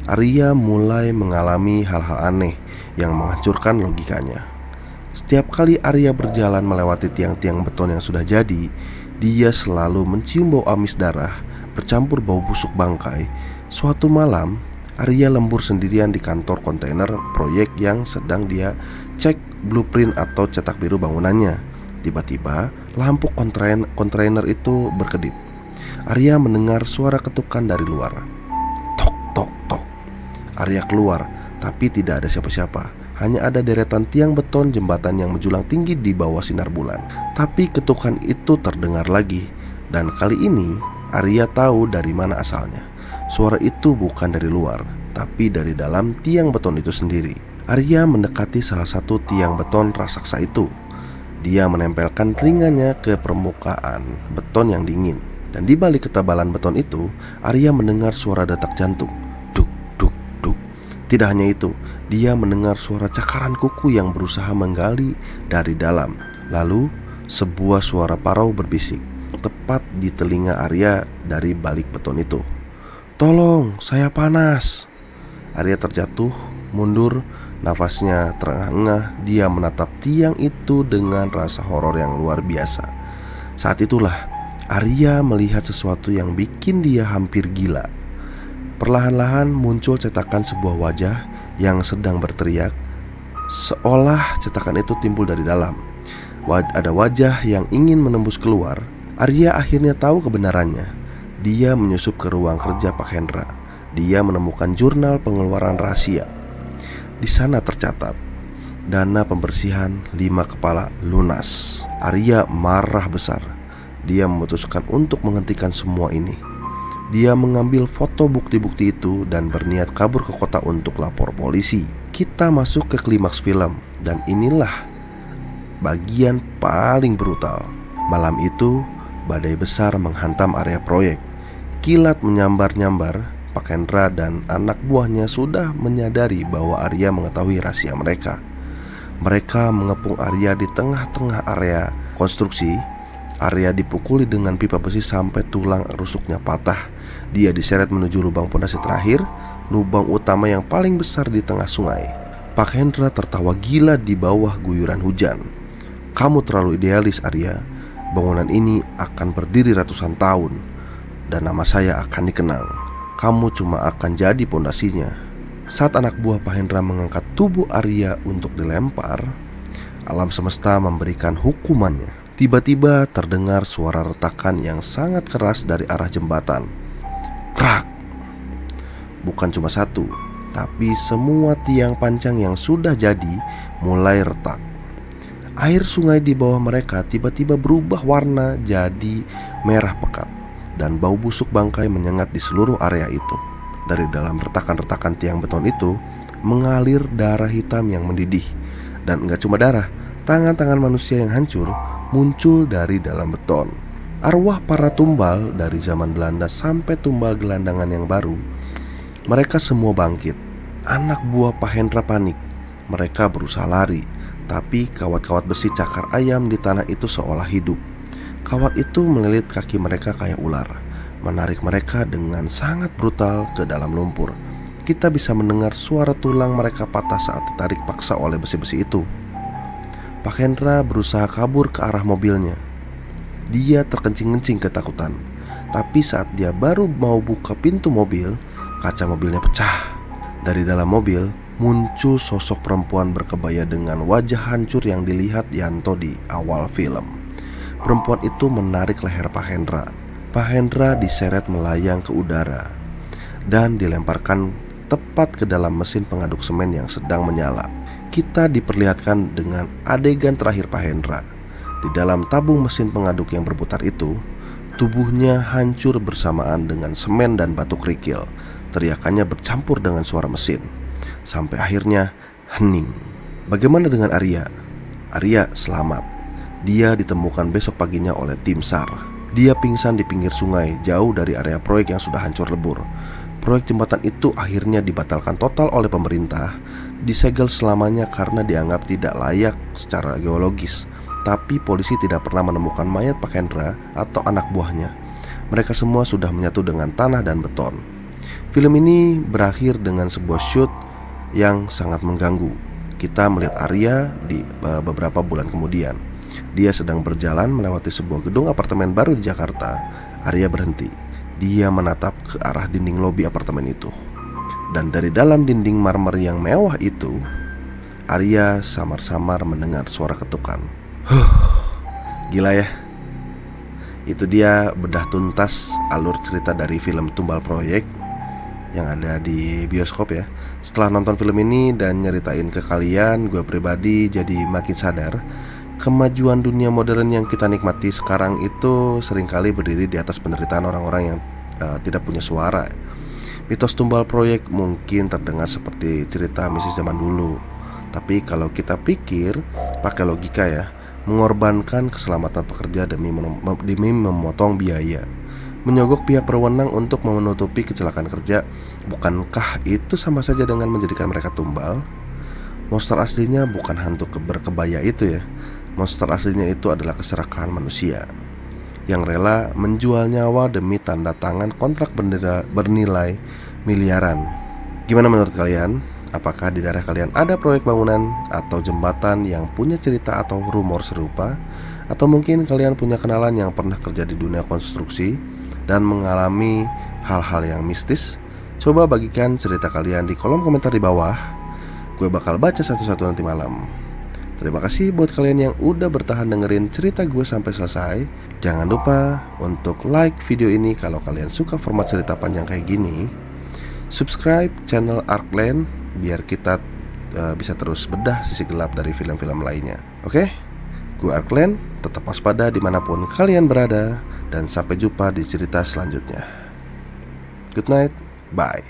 Arya mulai mengalami hal-hal aneh yang menghancurkan logikanya. Setiap kali Arya berjalan melewati tiang-tiang beton yang sudah jadi, dia selalu mencium bau amis darah bercampur bau busuk bangkai. Suatu malam, Arya lembur sendirian di kantor kontainer proyek yang sedang dia cek blueprint atau cetak biru bangunannya. Tiba-tiba lampu kontainer itu berkedip. Arya mendengar suara ketukan dari luar. Tok tok tok. Arya keluar, tapi tidak ada siapa-siapa. Hanya ada deretan tiang beton jembatan yang menjulang tinggi di bawah sinar bulan. Tapi ketukan itu terdengar lagi, dan kali ini Arya tahu dari mana asalnya. Suara itu bukan dari luar, tapi dari dalam tiang beton itu sendiri. Arya mendekati salah satu tiang beton raksasa itu. Dia menempelkan telinganya ke permukaan beton yang dingin. Dan di balik ketebalan beton itu, Arya mendengar suara detak jantung. Duk, duk, duk. Tidak hanya itu, dia mendengar suara cakaran kuku yang berusaha menggali dari dalam. Lalu, sebuah suara parau berbisik tepat di telinga Arya dari balik beton itu. "Tolong, saya panas." Arya terjatuh, mundur, nafasnya terengah-engah. Dia menatap tiang itu dengan rasa horor yang luar biasa. Saat itulah Arya melihat sesuatu yang bikin dia hampir gila. Perlahan-lahan muncul cetakan sebuah wajah yang sedang berteriak, seolah cetakan itu timbul dari dalam. Ada wajah yang ingin menembus keluar. Arya akhirnya tahu kebenarannya. Dia menyusup ke ruang kerja Pak Hendra. Dia menemukan jurnal pengeluaran rahasia. Di sana tercatat, dana pembersihan 5 kepala lunas. Arya marah besar. Dia memutuskan untuk menghentikan semua ini. Dia mengambil foto bukti-bukti itu dan berniat kabur ke kota untuk lapor polisi. Kita masuk ke klimaks film, dan inilah bagian paling brutal. Malam itu, badai besar menghantam area proyek. Kilat menyambar-nyambar. Pak Hendra dan anak buahnya sudah menyadari bahwa Arya mengetahui rahasia mereka. Mereka mengepung Arya di tengah-tengah area konstruksi. Arya dipukuli dengan pipa besi sampai tulang rusuknya patah. Dia diseret menuju lubang pondasi terakhir, lubang utama yang paling besar di tengah sungai. Pak Hendra tertawa gila di bawah guyuran hujan. "Kamu terlalu idealis, Arya. Bangunan ini akan berdiri ratusan tahun, dan nama saya akan dikenang. Kamu cuma akan jadi pondasinya." Saat anak buah Pak Hendra mengangkat tubuh Arya untuk dilempar, alam semesta memberikan hukumannya. Tiba-tiba terdengar suara retakan yang sangat keras dari arah jembatan. Krak! Bukan cuma satu, tapi semua tiang pancang yang sudah jadi mulai retak. Air sungai di bawah mereka tiba-tiba berubah warna jadi merah pekat, dan bau busuk bangkai menyengat di seluruh area itu. Dari dalam retakan-retakan tiang beton itu mengalir darah hitam yang mendidih. Dan enggak cuma darah, tangan-tangan manusia yang hancur muncul dari dalam beton. Arwah para tumbal dari zaman Belanda sampai tumbal gelandangan yang baru, mereka semua bangkit. Anak buah Pak Hendra panik. Mereka berusaha lari, tapi kawat-kawat besi cakar ayam di tanah itu seolah hidup. Kawat itu melilit kaki mereka kayak ular, menarik mereka dengan sangat brutal ke dalam lumpur. Kita bisa mendengar suara tulang mereka patah saat ditarik paksa oleh besi-besi itu. Pak Hendra berusaha kabur ke arah mobilnya. Dia terkencing-kencing ketakutan. Tapi saat dia baru mau buka pintu mobil, kaca mobilnya pecah. Dari dalam mobil muncul sosok perempuan berkebaya dengan wajah hancur yang dilihat Yanto di awal film. Perempuan itu menarik leher Pak Hendra. Pak Hendra diseret melayang ke udara dan dilemparkan tepat ke dalam mesin pengaduk semen yang sedang menyala. Kita diperlihatkan dengan adegan terakhir Pak Hendra. Di dalam tabung mesin pengaduk yang berputar itu, tubuhnya hancur bersamaan dengan semen dan batu kerikil. Teriakannya bercampur dengan suara mesin, sampai akhirnya hening. Bagaimana dengan Arya? Arya selamat. Dia ditemukan besok paginya oleh tim SAR. Dia pingsan di pinggir sungai, jauh dari area proyek yang sudah hancur lebur. Proyek jembatan itu akhirnya dibatalkan total oleh pemerintah, disegel selamanya karena dianggap tidak layak secara geologis. Tapi polisi tidak pernah menemukan mayat Pak Hendra atau anak buahnya. Mereka semua sudah menyatu dengan tanah dan beton. Film ini berakhir dengan sebuah shoot yang sangat mengganggu. Kita melihat Arya di beberapa bulan kemudian. Dia sedang berjalan melewati sebuah gedung apartemen baru di Jakarta. Arya berhenti. Dia menatap ke arah dinding lobi apartemen itu. Dan dari dalam dinding marmer yang mewah itu, Arya samar-samar mendengar suara ketukan. Gila ya. Itu dia bedah tuntas alur cerita dari film Tumbal Proyek. yang ada di bioskop ya. Setelah nonton film ini dan nyeritain ke kalian, gue pribadi jadi makin sadar kemajuan dunia modern yang kita nikmati sekarang itu seringkali berdiri di atas penderitaan orang-orang yang tidak punya suara. Mitos tumbal proyek mungkin terdengar seperti cerita misi zaman dulu, tapi kalau kita pikir pakai logika ya, mengorbankan keselamatan pekerja demi memotong biaya, menyogok pihak berwenang untuk menutupi kecelakaan kerja, bukankah itu sama saja dengan menjadikan mereka tumbal? Monster aslinya bukan hantu berkebaya itu ya. Monster aslinya itu adalah keserakahan manusia yang rela menjual nyawa demi tanda tangan kontrak bernilai miliaran. Gimana menurut kalian? Apakah di daerah kalian ada proyek bangunan atau jembatan yang punya cerita atau rumor serupa? Atau mungkin kalian punya kenalan yang pernah kerja di dunia konstruksi dan mengalami hal-hal yang mistis? Coba bagikan cerita kalian di kolom komentar di bawah. Gue bakal baca satu-satu nanti malam. Terima kasih buat kalian yang udah bertahan dengerin cerita gue sampai selesai. Jangan lupa untuk like video ini kalau kalian suka format cerita panjang kayak gini. Subscribe channel Arkland biar kita bisa terus bedah sisi gelap dari film-film lainnya. Oke? Gue Arkland, tetap waspada dimanapun kalian berada. Dan sampai jumpa di cerita selanjutnya. Good night, bye.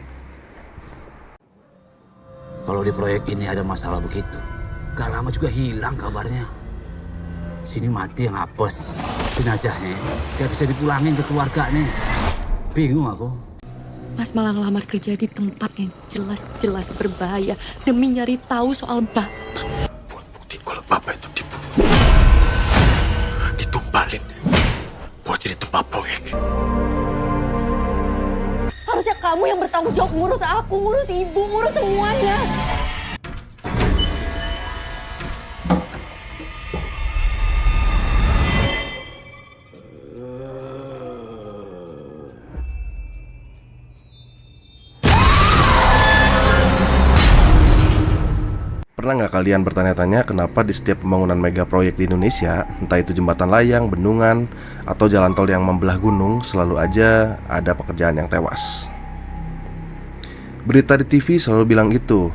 Kalau di proyek ini ada masalah begitu, gak lama juga hilang kabarnya. Sini mati yang apes, jenazahnya gak bisa dipulangin ke keluarganya. Bingung aku. Mas malah ngelamar kerja di tempat yang jelas-jelas berbahaya demi nyari tahu soal Bapak. Buat buktiin kalau Bapak itu dibunuh, ditumbalin, buat jadi tumbal proyek. Harusnya kamu yang bertanggung jawab ngurus aku, ngurus ibu, ngurus semuanya. Pernah nggak kalian bertanya-tanya kenapa di setiap pembangunan mega proyek di Indonesia, entah itu jembatan layang, bendungan, atau jalan tol yang membelah gunung, selalu aja ada pekerjaan yang tewas? Berita di TV selalu bilang itu,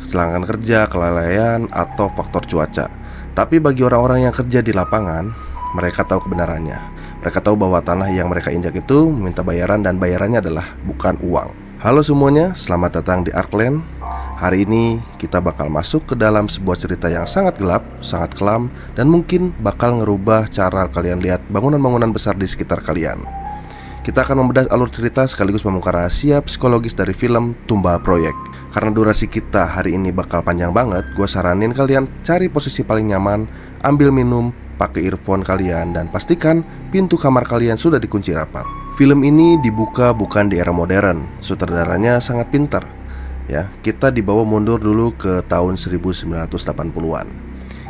kecelakaan kerja, kelalaian, atau faktor cuaca. Tapi bagi orang-orang yang kerja di lapangan, mereka tahu kebenarannya. Mereka tahu bahwa tanah yang mereka injak itu meminta bayaran dan bayarannya adalah bukan uang. Halo semuanya, selamat datang di Arkland. Hari ini kita bakal masuk ke dalam sebuah cerita yang sangat gelap, sangat kelam, dan mungkin bakal ngerubah cara kalian lihat bangunan-bangunan besar di sekitar kalian. Kita akan membedah alur cerita sekaligus membongkar rahasia psikologis dari film Tumbal Proyek. Karena durasi kita hari ini bakal panjang banget, gue saranin kalian cari posisi paling nyaman, ambil minum, pakai earphone kalian, dan pastikan pintu kamar kalian sudah dikunci rapat. Film ini dibuka bukan di era modern, sutradaranya sangat pintar. Ya, kita dibawa mundur dulu ke tahun 1980-an.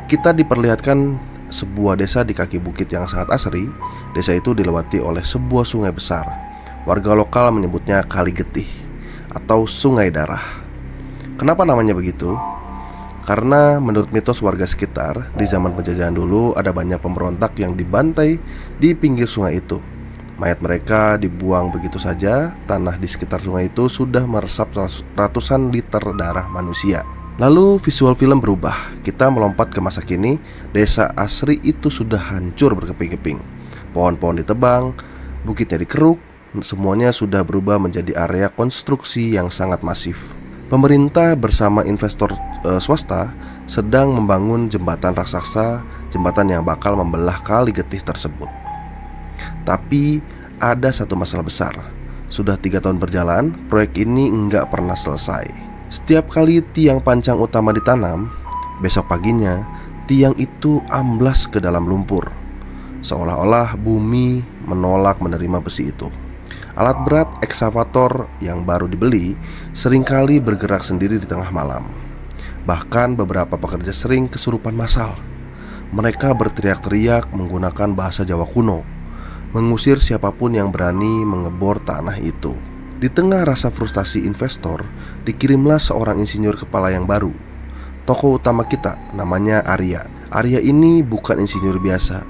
Kita diperlihatkan sebuah desa di kaki bukit yang sangat asri. Desa itu dilewati oleh sebuah sungai besar. Warga lokal menyebutnya Kali Getih atau Sungai Darah. Kenapa namanya begitu? Karena menurut mitos warga sekitar, di zaman penjajahan dulu ada banyak pemberontak yang dibantai di pinggir sungai itu. Mayat mereka dibuang begitu saja. Tanah di sekitar sungai itu sudah meresap ratusan liter darah manusia. Lalu visual film berubah. Kita melompat ke masa kini. Desa asri itu sudah hancur berkeping-keping. Pohon-pohon ditebang, bukitnya dikeruk. Semuanya sudah berubah menjadi area konstruksi yang sangat masif. Pemerintah bersama investor swasta sedang membangun jembatan raksasa, jembatan yang bakal membelah Kali Getih tersebut. Tapi ada satu masalah besar. Sudah 3 tahun berjalan, proyek ini nggak pernah selesai. Setiap kali tiang pancang utama ditanam, besok paginya tiang itu amblas ke dalam lumpur. Seolah-olah bumi menolak menerima besi itu. Alat berat ekskavator yang baru dibeli seringkali bergerak sendiri di tengah malam. Bahkan beberapa pekerja sering kesurupan massal. Mereka berteriak-teriak menggunakan bahasa Jawa kuno, mengusir siapapun yang berani mengebor tanah itu. Di tengah rasa frustasi investor, dikirimlah seorang insinyur kepala yang baru. Tokoh utama kita namanya Arya. Arya ini bukan insinyur biasa.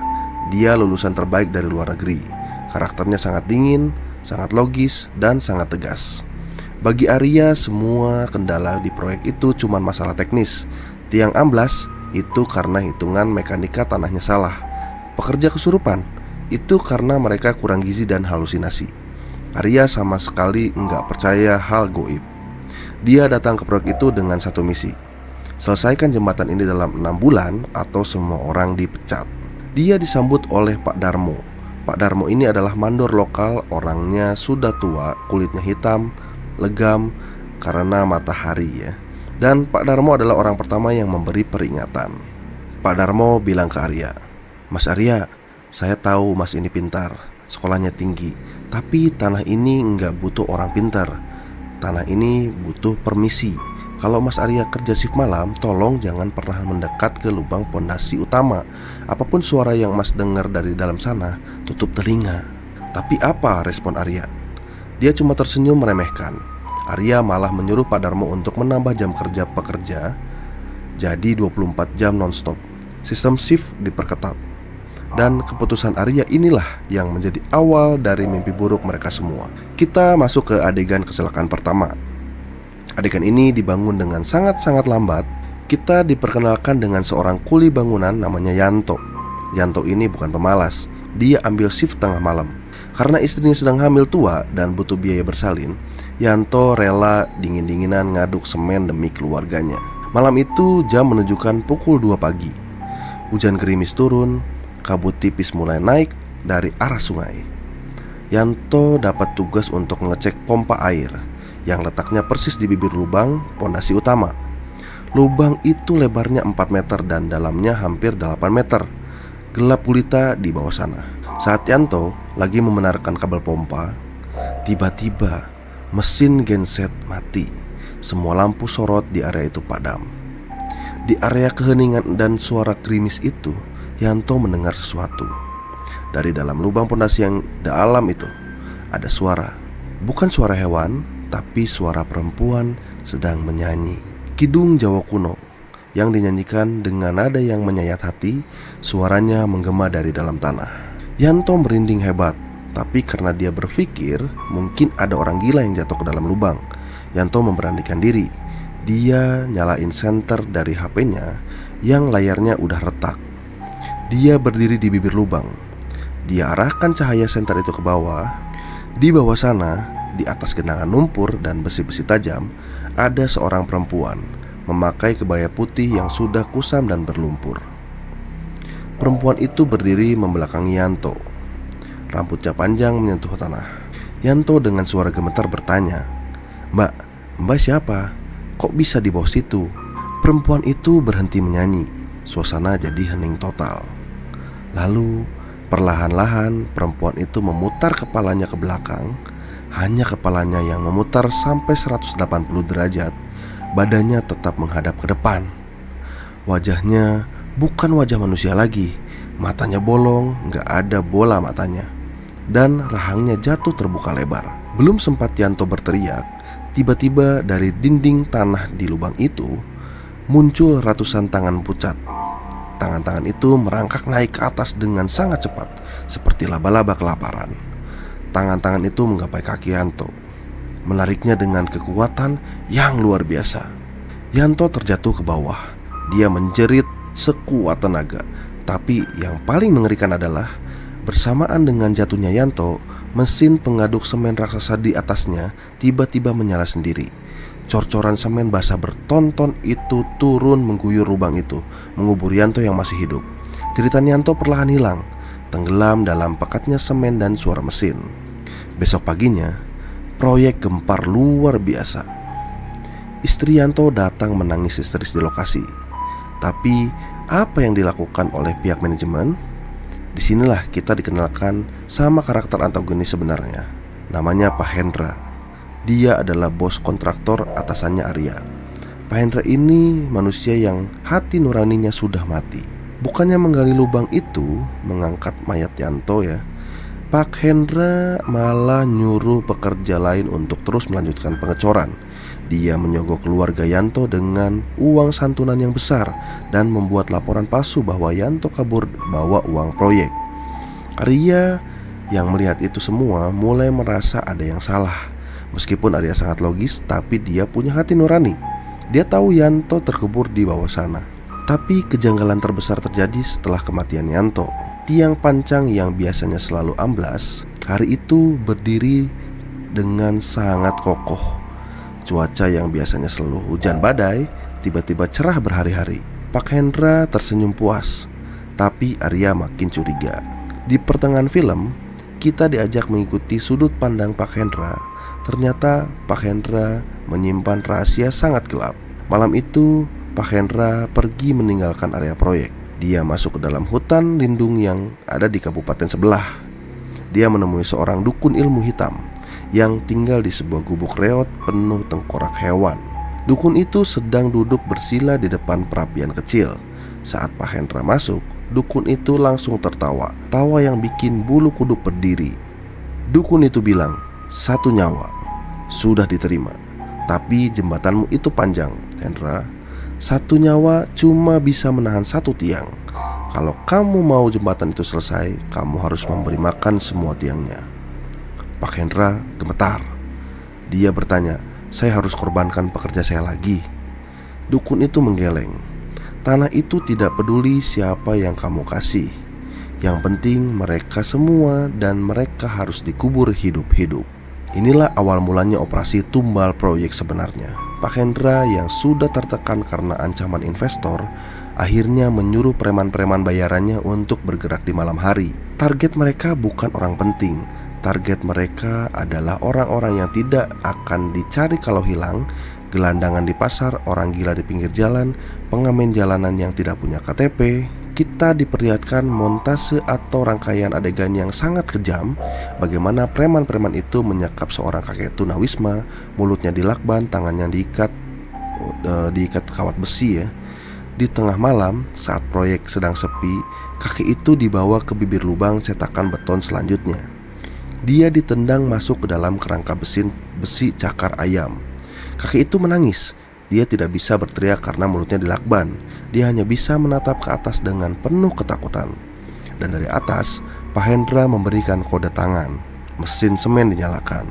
Dia lulusan terbaik dari luar negeri. Karakternya sangat dingin, sangat logis, dan sangat tegas. Bagi Arya, semua kendala di proyek itu cuma masalah teknis. Tiang amblas itu karena hitungan mekanika tanahnya salah. Pekerja kesurupan itu karena mereka kurang gizi dan halusinasi. Arya sama sekali nggak percaya hal goib. Dia datang ke proyek itu dengan satu misi: selesaikan jembatan ini dalam 6 bulan atau semua orang dipecat. Dia disambut oleh Pak Darmo. Pak Darmo ini adalah mandor lokal. Orangnya sudah tua, kulitnya hitam, legam karena matahari ya. Dan Pak Darmo adalah orang pertama yang memberi peringatan. Pak Darmo bilang ke Arya, "Mas Arya, saya tahu mas ini pintar, sekolahnya tinggi, tapi tanah ini nggak butuh orang pintar. Tanah ini butuh permisi. Kalau mas Arya kerja shift malam, tolong jangan pernah mendekat ke lubang pondasi utama. Apapun suara yang mas dengar dari dalam sana, tutup telinga." Tapi apa respon Arya? Dia cuma tersenyum meremehkan. Arya malah menyuruh Pak Darmo untuk menambah jam kerja pekerja jadi 24 jam nonstop. Sistem shift diperketat. Dan keputusan Arya inilah yang menjadi awal dari mimpi buruk mereka semua. Kita masuk ke adegan kecelakaan pertama. Adegan ini dibangun dengan sangat-sangat lambat. Kita diperkenalkan dengan seorang kuli bangunan namanya Yanto. Yanto ini bukan pemalas. Dia ambil shift tengah malam. Karena istrinya sedang hamil tua dan butuh biaya bersalin, Yanto rela dingin-dinginan ngaduk semen demi keluarganya. Malam itu jam menunjukkan pukul 2 pagi. Hujan gerimis turun, kabut tipis mulai naik dari arah sungai. Yanto dapat tugas untuk mengecek pompa air yang letaknya persis di bibir lubang pondasi utama. Lubang itu lebarnya 4 meter dan dalamnya hampir 8 meter. Gelap gulita di bawah sana. Saat Yanto lagi membenarkan kabel pompa, tiba-tiba mesin genset mati. Semua lampu sorot di area itu padam. Di area keheningan dan suara gerimis itu, Yanto mendengar sesuatu. Dari dalam lubang pondasi yang dalam itu ada suara. Bukan suara hewan, tapi suara perempuan sedang menyanyi kidung Jawa kuno yang dinyanyikan dengan nada yang menyayat hati. Suaranya menggema dari dalam tanah. Yanto merinding hebat, tapi karena dia berpikir mungkin ada orang gila yang jatuh ke dalam lubang, Yanto memberanikan diri. Dia nyalain senter dari HP-nya yang layarnya udah retak. Dia berdiri di bibir lubang. Dia arahkan cahaya senter itu ke bawah. Di bawah sana, di atas genangan lumpur dan besi-besi tajam, ada seorang perempuan memakai kebaya putih yang sudah kusam dan berlumpur. Perempuan itu berdiri membelakangi Yanto. Rambutnya panjang menyentuh tanah. Yanto dengan suara gemetar bertanya, Mbak siapa? Kok bisa di bawah situ?" Perempuan itu berhenti menyanyi. Suasana jadi hening total. Lalu perlahan-lahan perempuan itu memutar kepalanya ke belakang. Hanya kepalanya yang memutar sampai 180 derajat. Badannya tetap menghadap ke depan. Wajahnya bukan wajah manusia lagi. Matanya bolong, gak ada bola matanya. Dan rahangnya jatuh terbuka lebar. Belum sempat Yanto berteriak, tiba-tiba dari dinding tanah di lubang itu muncul ratusan tangan pucat. Tangan-tangan itu merangkak naik ke atas dengan sangat cepat, seperti laba-laba kelaparan. Tangan-tangan itu menggapai kaki Yanto, menariknya dengan kekuatan yang luar biasa. Yanto terjatuh ke bawah. Dia menjerit sekuat tenaga. Tapi yang paling mengerikan adalah bersamaan dengan jatuhnya Yanto, mesin pengaduk semen raksasa di atasnya tiba-tiba menyala sendiri. Cor-coran semen basah bertonton itu turun mengguyur lubang itu, mengubur Yanto yang masih hidup. Jeritan Yanto perlahan hilang, tenggelam dalam pekatnya semen dan suara mesin. Besok paginya, proyek gempar luar biasa. Istri Yanto datang menangis histeris di lokasi. Tapi apa yang dilakukan oleh pihak manajemen? Disinilah kita dikenalkan sama karakter antagonis sebenarnya. Namanya Pak Hendra. Dia adalah bos kontraktor atasannya Arya. Pak Hendra ini manusia yang hati nuraninya sudah mati. Bukannya menggali lubang itu, mengangkat mayat Yanto ya, Pak Hendra malah nyuruh pekerja lain untuk terus melanjutkan pengecoran. Dia menyogok keluarga Yanto dengan uang santunan yang besar dan membuat laporan palsu bahwa Yanto kabur bawa uang proyek. Arya yang melihat itu semua mulai merasa ada yang salah. Meskipun Arya sangat logis, tapi dia punya hati nurani. Dia tahu Yanto terkubur di bawah sana. Tapi kejanggalan terbesar terjadi setelah kematian Yanto. Tiang pancang yang biasanya selalu amblas, hari itu berdiri dengan sangat kokoh. Cuaca yang biasanya selalu hujan badai, tiba-tiba cerah berhari-hari. Pak Hendra tersenyum puas, tapi Arya makin curiga. Di pertengahan film, kita diajak mengikuti sudut pandang Pak Hendra. Ternyata Pak Hendra menyimpan rahasia sangat gelap. Malam itu Pak Hendra pergi meninggalkan area proyek. Dia masuk ke dalam hutan lindung yang ada di kabupaten sebelah. Dia menemui seorang dukun ilmu hitam yang tinggal di sebuah gubuk reot penuh tengkorak hewan. Dukun itu sedang duduk bersila di depan perapian kecil. Saat Pak Hendra masuk, dukun itu langsung tertawa. Tawa yang bikin bulu kuduk berdiri. Dukun itu bilang, "1 nyawa sudah diterima, tapi jembatanmu itu panjang, Hendra. 1 nyawa cuma bisa menahan 1 tiang. Kalau kamu mau jembatan itu selesai, kamu harus memberi makan semua tiangnya." Pak Hendra gemetar. Dia bertanya, "Saya harus korbankan pekerja saya lagi?" Dukun itu menggeleng, "Tanah itu tidak peduli siapa yang kamu kasih. Yang penting mereka semua, dan mereka harus dikubur hidup-hidup." Inilah awal mulanya operasi tumbal proyek sebenarnya. Pak Hendra yang sudah tertekan karena ancaman investor akhirnya menyuruh preman-preman bayarannya untuk bergerak di malam hari. Target mereka bukan orang penting. Target mereka adalah orang-orang yang tidak akan dicari kalau hilang, gelandangan di pasar, orang gila di pinggir jalan, pengamen jalanan yang tidak punya KTP. Kita diperlihatkan montase atau rangkaian adegan yang sangat kejam. Bagaimana preman-preman itu menyekap seorang kakek tunawisma, mulutnya dilakban, tangannya diikat kawat besi ya. Di tengah malam, saat proyek sedang sepi, kakek itu dibawa ke bibir lubang cetakan beton selanjutnya. Dia ditendang masuk ke dalam kerangka besi cakar ayam. Kakek itu menangis. Dia tidak bisa berteriak karena mulutnya dilakban. Dia hanya bisa menatap ke atas dengan penuh ketakutan. Dan dari atas, Pak Hendra memberikan kode tangan. Mesin semen dinyalakan.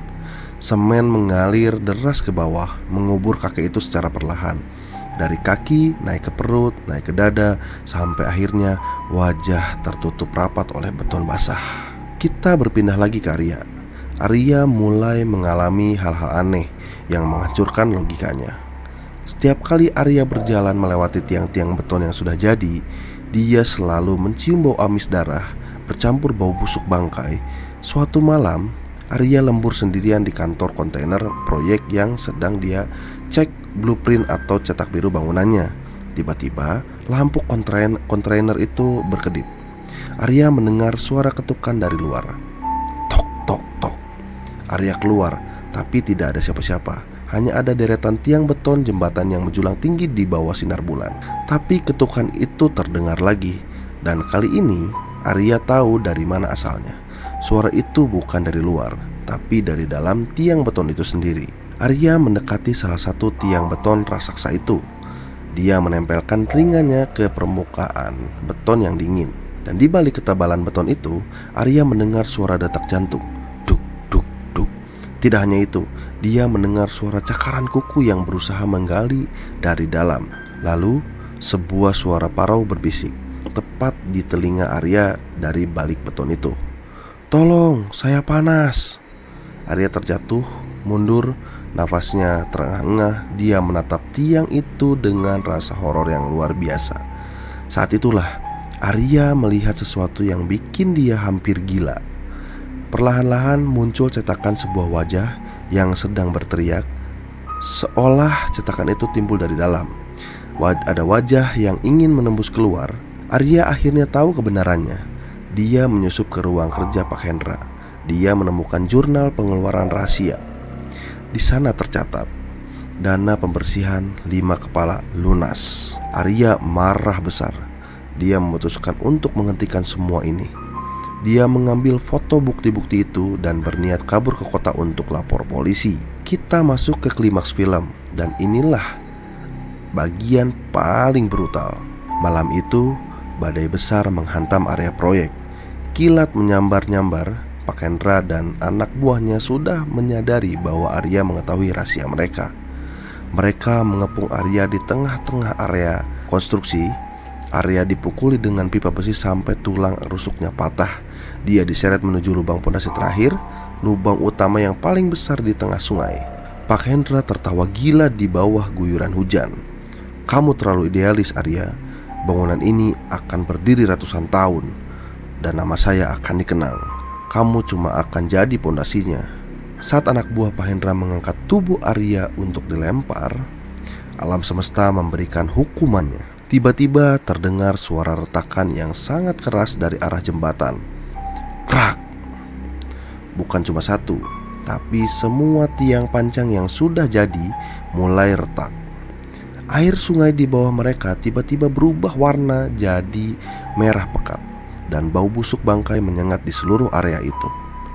Semen mengalir deras ke bawah, mengubur kakek itu secara perlahan. Dari kaki, naik ke perut, naik ke dada, sampai akhirnya wajah tertutup rapat oleh beton basah. Kita berpindah lagi ke Arya. Arya mulai mengalami hal-hal aneh yang menghancurkan logikanya. Setiap kali Arya berjalan melewati tiang-tiang beton yang sudah jadi, dia selalu mencium bau amis darah bercampur bau busuk bangkai. Suatu malam, Arya lembur sendirian di kantor kontainer proyek yang sedang dia cek blueprint atau cetak biru bangunannya. Tiba-tiba, lampu kontainer itu berkedip. Arya mendengar suara ketukan dari luar. Tok, tok, tok. Arya keluar, tapi tidak ada siapa-siapa. Hanya ada deretan tiang beton jembatan yang menjulang tinggi di bawah sinar bulan. Tapi ketukan itu terdengar lagi. Dan kali ini Arya tahu dari mana asalnya. Suara itu bukan dari luar, tapi dari dalam tiang beton itu sendiri. Arya mendekati salah satu tiang beton raksasa itu. Dia menempelkan telinganya ke permukaan beton yang dingin. Dan di balik ketebalan beton itu, Arya mendengar suara detak jantung. Duk, duk, duk. Tidak hanya itu, dia mendengar suara cakaran kuku yang berusaha menggali dari dalam. Lalu sebuah suara parau berbisik tepat di telinga Arya dari balik beton itu. "Tolong, saya panas." Arya terjatuh, mundur, nafasnya terengah-engah. Dia menatap tiang itu dengan rasa horor yang luar biasa. Saat itulah Arya melihat sesuatu yang bikin dia hampir gila. Perlahan-lahan muncul cetakan sebuah wajah yang sedang berteriak, seolah cetakan itu timbul dari dalam. Ada wajah yang ingin menembus keluar. Arya akhirnya tahu kebenarannya. Dia menyusup ke ruang kerja Pak Hendra. Dia menemukan jurnal pengeluaran rahasia. Di sana tercatat, dana pembersihan 5 kepala lunas. Arya marah besar. Dia memutuskan untuk menghentikan semua ini. Dia mengambil foto bukti-bukti itu dan berniat kabur ke kota untuk lapor polisi. Kita masuk ke klimaks film, dan inilah bagian paling brutal. Malam itu, badai besar menghantam area proyek. Kilat menyambar-nyambar Pak Hendra dan anak buahnya sudah menyadari bahwa Arya mengetahui rahasia mereka. Mereka mengepung Arya di tengah-tengah area konstruksi. Arya dipukuli dengan pipa besi sampai tulang rusuknya patah. Dia diseret menuju lubang pondasi terakhir, lubang utama yang paling besar di tengah sungai. Pak Hendra tertawa gila di bawah guyuran hujan. "Kamu terlalu idealis, Arya. Bangunan ini akan berdiri ratusan tahun dan nama saya akan dikenang. Kamu cuma akan jadi pondasinya." Saat anak buah Pak Hendra mengangkat tubuh Arya untuk dilempar, alam semesta memberikan hukumannya. Tiba-tiba terdengar suara retakan yang sangat keras dari arah jembatan. Krak! Bukan cuma satu, tapi semua tiang pancang yang sudah jadi mulai retak. Air sungai di bawah mereka tiba-tiba berubah warna jadi merah pekat, dan bau busuk bangkai menyengat di seluruh area itu.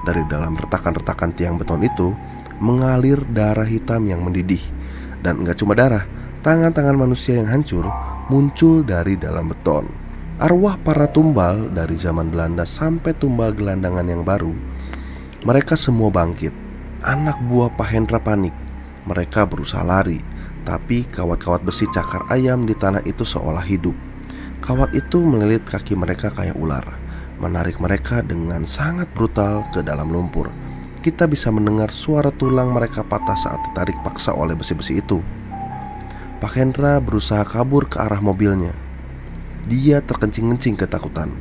Dari dalam retakan-retakan tiang beton itu mengalir darah hitam yang mendidih. Dan enggak cuma darah, tangan-tangan manusia yang hancur muncul dari dalam beton. Arwah para tumbal dari zaman Belanda sampai tumbal gelandangan yang baru, mereka semua bangkit. Anak buah Pak Hendra panik. Mereka berusaha lari, tapi kawat-kawat besi cakar ayam di tanah itu seolah hidup. Kawat itu melilit kaki mereka kayak ular, menarik mereka dengan sangat brutal ke dalam lumpur. Kita bisa mendengar suara tulang mereka patah saat ditarik paksa oleh besi-besi itu. Pak Hendra berusaha kabur ke arah mobilnya. Dia terkencing-kencing ketakutan.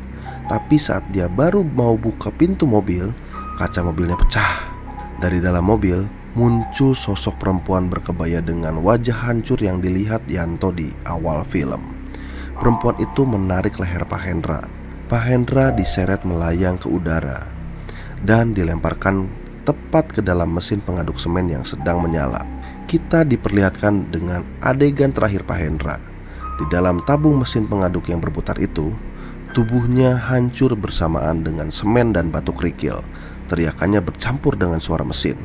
Tapi saat dia baru mau buka pintu mobil, kaca mobilnya pecah. Dari dalam mobil muncul sosok perempuan berkebaya dengan wajah hancur yang dilihat Yanto di awal film. Perempuan itu menarik leher Pak Hendra. Pak Hendra diseret melayang ke udara dan dilemparkan tepat ke dalam mesin pengaduk semen yang sedang menyala. Kita diperlihatkan dengan adegan terakhir Pak Hendra. Di dalam tabung mesin pengaduk yang berputar itu, tubuhnya hancur bersamaan dengan semen dan batu kerikil. Teriakannya bercampur dengan suara mesin,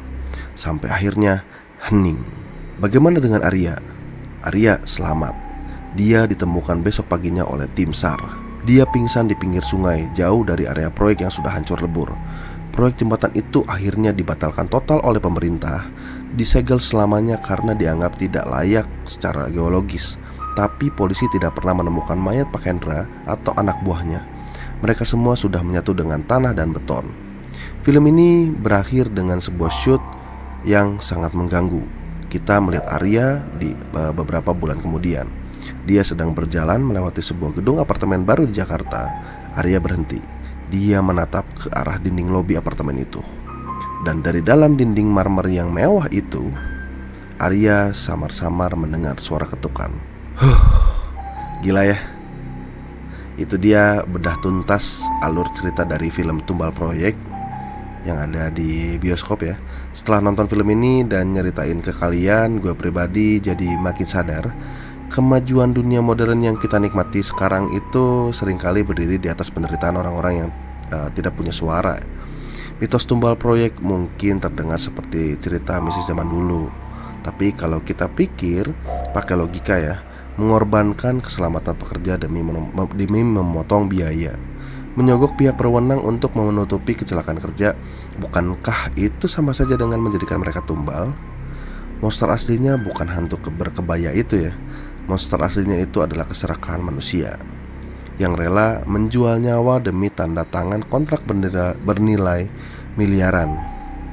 sampai akhirnya hening. Bagaimana dengan Arya? Arya selamat. Dia ditemukan besok paginya oleh tim SAR. Dia pingsan di pinggir sungai, jauh dari area proyek yang sudah hancur lebur. Proyek jembatan itu akhirnya dibatalkan total oleh pemerintah, disegel selamanya karena dianggap tidak layak secara geologis. Tapi polisi tidak pernah menemukan mayat Pak Hendra atau anak buahnya. Mereka semua sudah menyatu dengan tanah dan beton. Film ini berakhir dengan sebuah shoot yang sangat mengganggu. Kita melihat Arya di beberapa bulan kemudian. Dia sedang berjalan melewati sebuah gedung apartemen baru di Jakarta. Arya berhenti. Dia menatap ke arah dinding lobi apartemen itu. Dan dari dalam dinding marmer yang mewah itu, Arya samar-samar mendengar suara ketukan. Gila ya. Itu dia bedah tuntas alur cerita dari film Tumbal Proyek yang ada di bioskop ya. Setelah nonton film ini dan nyeritain ke kalian, gue pribadi jadi makin sadar kemajuan dunia modern yang kita nikmati sekarang itu seringkali berdiri di atas penderitaan orang-orang yang tidak punya suara. Mitos Tumbal Proyek mungkin terdengar seperti cerita mistis zaman dulu, tapi kalau kita pikir pakai logika ya, mengorbankan keselamatan pekerja demi memotong biaya, menyogok pihak berwenang untuk menutupi kecelakaan kerja, bukankah itu sama saja dengan menjadikan mereka tumbal? Monster aslinya bukan hantu berkebaya itu ya. Monster aslinya itu adalah keserakahan manusia yang rela menjual nyawa demi tanda tangan kontrak bernilai miliaran.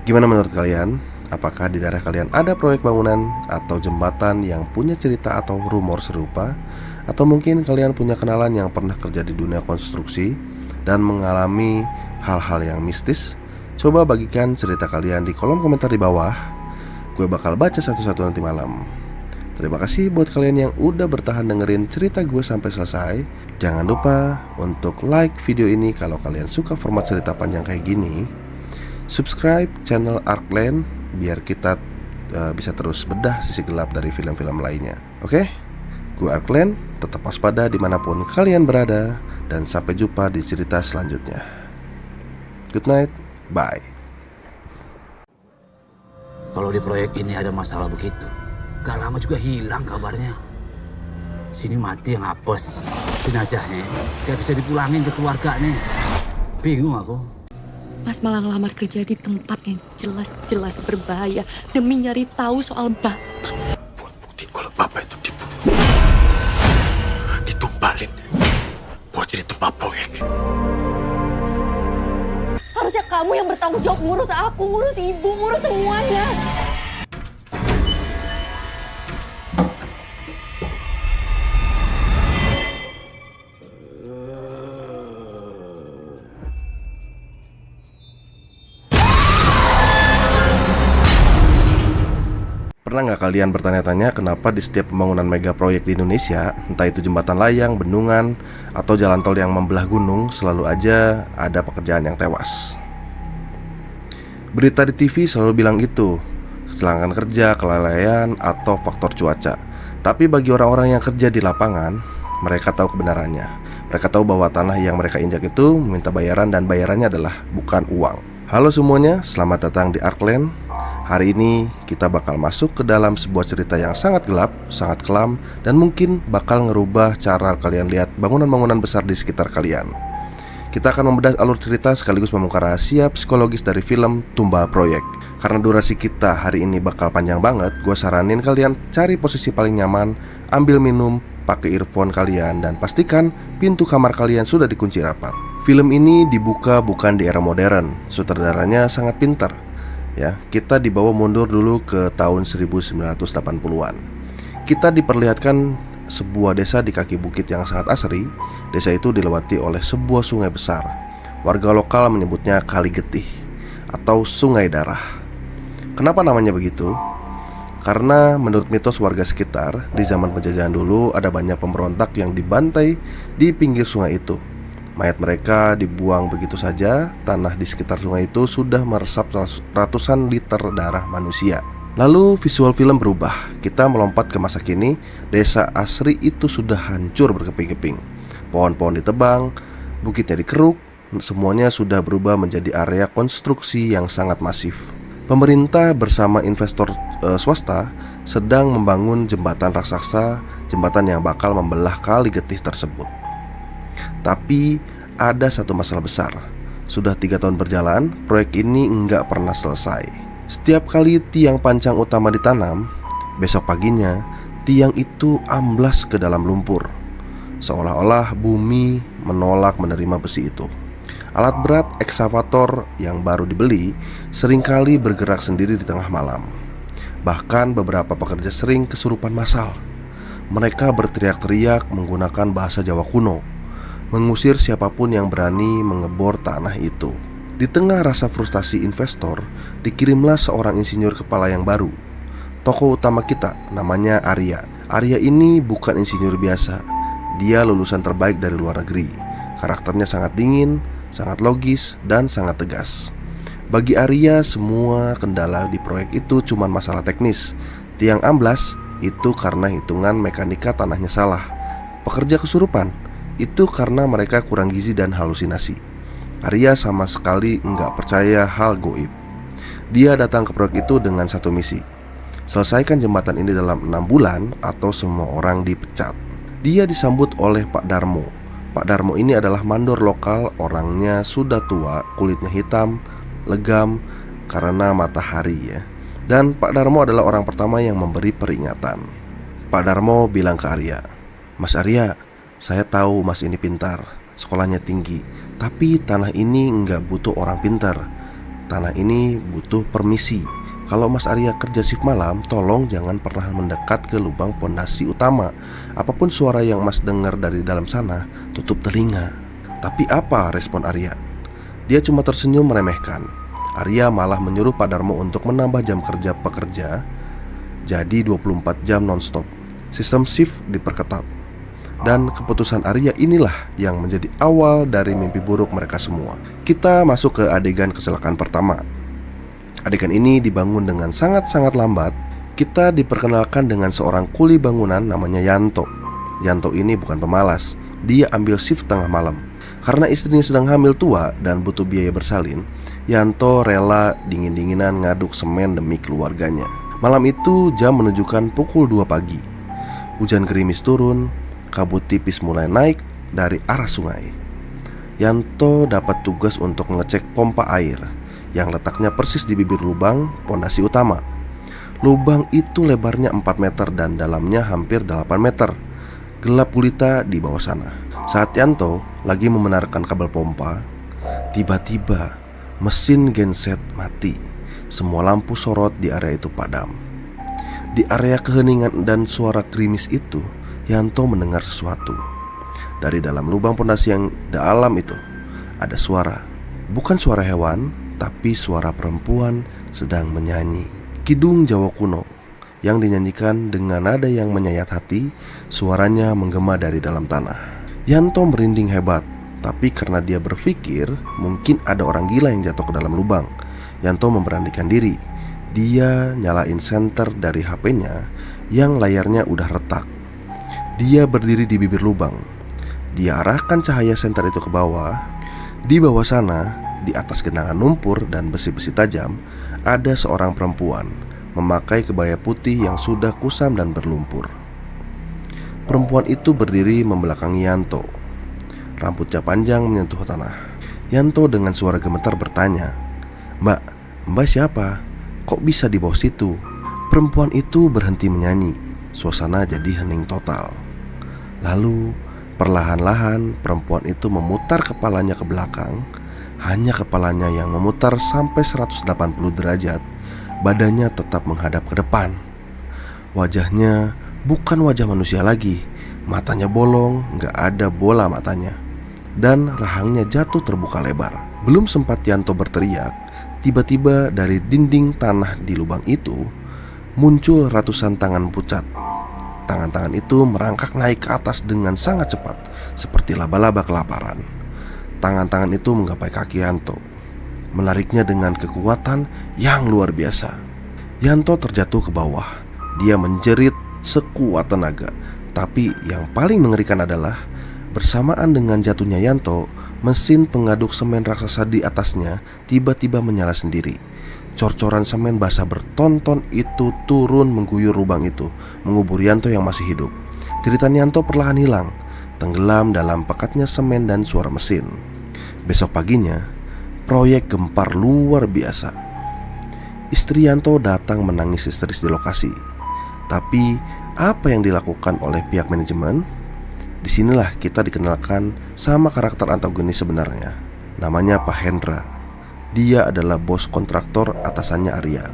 Gimana menurut kalian? Apakah di daerah kalian ada proyek bangunan atau jembatan yang punya cerita atau rumor serupa? Atau mungkin kalian punya kenalan yang pernah kerja di dunia konstruksi dan mengalami hal-hal yang mistis? Coba bagikan cerita kalian di kolom komentar di bawah. Gue bakal baca satu-satu nanti malam. Terima kasih buat kalian yang udah bertahan dengerin cerita gue sampai selesai. Jangan lupa untuk like video ini kalau kalian suka format cerita panjang kayak gini. Subscribe channel Arkland biar kita bisa terus bedah sisi gelap dari film-film lainnya. Oke? Gue Arkland, tetap waspada dimanapun kalian berada. Dan sampai jumpa di cerita selanjutnya. Good night, bye. Kalau di proyek ini ada masalah begitu, gak lama juga hilang kabarnya. Sini mati yang apes, jenazahnya gak bisa dipulangin ke keluarganya. Bingung aku. Mas malah ngelamar kerja di tempat yang jelas-jelas berbahaya demi nyari tahu soal Bapak. Buat buktiin kalau bapak itu dibunuh. Ditumbalin. Buat jadi tempat proyek. Harusnya kamu yang bertanggung jawab ngurus aku, ngurus ibu, ngurus semuanya. Pernah nggak kalian bertanya-tanya kenapa di setiap pembangunan mega proyek di Indonesia, entah itu jembatan layang, bendungan, atau jalan tol yang membelah gunung, selalu aja ada pekerjaan yang tewas? Berita di TV selalu bilang itu, kecelakaan kerja, kelalaian, atau faktor cuaca. Tapi bagi orang-orang yang kerja di lapangan, mereka tahu kebenarannya. Mereka tahu bahwa tanah yang mereka injak itu meminta bayaran, dan bayarannya adalah bukan uang. Halo semuanya, selamat datang di Arkland. Hari ini kita bakal masuk ke dalam sebuah cerita yang sangat gelap, sangat kelam, dan mungkin bakal ngerubah cara kalian lihat bangunan-bangunan besar di sekitar kalian. Kita akan membedah alur cerita sekaligus membongkar rahasia psikologis dari film Tumbal Proyek. Karena durasi kita hari ini bakal panjang banget, gue saranin kalian cari posisi paling nyaman, ambil minum, pakai earphone kalian, dan pastikan pintu kamar kalian sudah dikunci rapat. Film ini dibuka bukan di era modern, sutradaranya sangat pintar. Ya, kita dibawa mundur dulu ke tahun 1980-an. Kita diperlihatkan sebuah desa di kaki bukit yang sangat asri. Desa itu dilewati oleh sebuah sungai besar. Warga lokal menyebutnya Kali Getih atau Sungai Darah. Kenapa namanya begitu? Karena menurut mitos warga sekitar, di zaman penjajahan dulu ada banyak pemberontak yang dibantai di pinggir sungai itu. Mayat mereka dibuang begitu saja. Tanah di sekitar sungai itu sudah meresap ratusan liter darah manusia. Lalu visual film berubah. Kita melompat ke masa kini. Desa asri itu sudah hancur berkeping-keping. Pohon-pohon ditebang, bukitnya dikeruk. Semuanya sudah berubah menjadi area konstruksi yang sangat masif. Pemerintah bersama investor swasta sedang membangun jembatan raksasa, jembatan yang bakal membelah Kali Getih tersebut. Tapi ada satu masalah besar. Sudah 3 tahun berjalan, proyek ini nggak pernah selesai. Setiap kali tiang pancang utama ditanam, besok paginya tiang itu amblas ke dalam lumpur. Seolah-olah bumi menolak menerima besi itu. Alat berat ekskavator yang baru dibeli seringkali bergerak sendiri di tengah malam. Bahkan beberapa pekerja sering kesurupan massal. Mereka berteriak-teriak menggunakan bahasa Jawa kuno, mengusir siapapun yang berani mengebor tanah itu. Di tengah rasa frustasi investor, dikirimlah seorang insinyur kepala yang baru. Tokoh utama kita namanya Arya. Arya ini bukan insinyur biasa. Dia lulusan terbaik dari luar negeri. Karakternya sangat dingin, sangat logis, dan sangat tegas. Bagi Arya, semua kendala di proyek itu cuma masalah teknis. Tiang amblas itu karena hitungan mekanika tanahnya salah. Pekerja kesurupan itu karena mereka kurang gizi dan halusinasi. Arya sama sekali nggak percaya hal goib. Dia datang ke proyek itu dengan satu misi: selesaikan jembatan ini dalam 6 bulan atau semua orang dipecat. Dia disambut oleh Pak Darmo. Pak Darmo ini adalah mandor lokal. Orangnya sudah tua, kulitnya hitam, legam karena matahari ya. Dan Pak Darmo adalah orang pertama yang memberi peringatan. Pak Darmo bilang ke Arya, "Mas Arya, saya tahu mas ini pintar, sekolahnya tinggi, tapi tanah ini nggak butuh orang pintar. Tanah ini butuh permisi. Kalau mas Arya kerja shift malam, tolong jangan pernah mendekat ke lubang pondasi utama. Apapun suara yang mas dengar dari dalam sana, tutup telinga." Tapi apa respon Arya? Dia cuma tersenyum meremehkan. Arya malah menyuruh Pak Darmo untuk menambah jam kerja pekerja jadi 24 jam nonstop. Sistem shift diperketat. Dan keputusan Arya inilah yang menjadi awal dari mimpi buruk mereka semua. Kita masuk ke adegan kecelakaan pertama. Adegan ini dibangun dengan sangat-sangat lambat. Kita diperkenalkan dengan seorang kuli bangunan namanya Yanto. Yanto ini bukan pemalas. Dia ambil shift tengah malam. Karena istrinya sedang hamil tua dan butuh biaya bersalin, Yanto rela dingin-dinginan ngaduk semen demi keluarganya. Malam itu jam menunjukkan pukul 2 pagi. Hujan gerimis turun. Kabut tipis mulai naik dari arah sungai. Yanto dapat tugas untuk mengecek pompa air yang letaknya persis di bibir lubang pondasi utama. Lubang itu lebarnya 4 meter dan dalamnya hampir 8 meter. Gelap gulita di bawah sana. Saat Yanto lagi membenarkan kabel pompa, tiba-tiba mesin genset mati. Semua lampu sorot di area itu padam. Di area keheningan dan suara gerimis itu, Yanto mendengar sesuatu. Dari dalam lubang pondasi yang dalam itu ada suara. Bukan suara hewan, tapi suara perempuan sedang menyanyi kidung Jawa kuno yang dinyanyikan dengan nada yang menyayat hati. Suaranya menggema dari dalam tanah. Yanto merinding hebat, tapi karena dia berpikir mungkin ada orang gila yang jatuh ke dalam lubang, Yanto memberanikan diri. Dia nyalain senter dari HP-nya yang layarnya udah retak. Dia berdiri di bibir lubang. Dia arahkan cahaya senter itu ke bawah. Di bawah sana, di atas genangan lumpur dan besi-besi tajam, ada seorang perempuan memakai kebaya putih yang sudah kusam dan berlumpur. Perempuan itu berdiri membelakangi Yanto. Rambutnya panjang menyentuh tanah. Yanto dengan suara gemetar bertanya, Mbak siapa? Kok bisa di bawah situ?" Perempuan itu berhenti menyanyi. Suasana jadi hening total. Lalu perlahan-lahan perempuan itu memutar kepalanya ke belakang. Hanya kepalanya yang memutar sampai 180 derajat. Badannya tetap menghadap ke depan. Wajahnya bukan wajah manusia lagi. Matanya bolong, gak ada bola matanya. Dan rahangnya jatuh terbuka lebar. Belum sempat Yanto berteriak, tiba-tiba dari dinding tanah di lubang itu muncul ratusan tangan pucat. Tangan-tangan itu merangkak naik ke atas dengan sangat cepat, seperti laba-laba kelaparan. Tangan-tangan itu menggapai kaki Yanto, menariknya dengan kekuatan yang luar biasa. Yanto terjatuh ke bawah. Dia menjerit sekuat tenaga. Tapi yang paling mengerikan adalah bersamaan dengan jatuhnya Yanto, mesin pengaduk semen raksasa di atasnya tiba-tiba menyala sendiri. Cor-coran semen basah bertonton itu turun mengguyur lubang itu, mengubur Yanto yang masih hidup. Jeritan Yanto perlahan hilang, tenggelam dalam pekatnya semen dan suara mesin. Besok paginya, proyek gempar luar biasa. Istri Yanto datang menangis histeris di lokasi. Tapi apa yang dilakukan oleh pihak manajemen? Disinilah kita dikenalkan sama karakter antagonis sebenarnya. Namanya Pak Hendra. Dia adalah bos kontraktor atasannya Arya.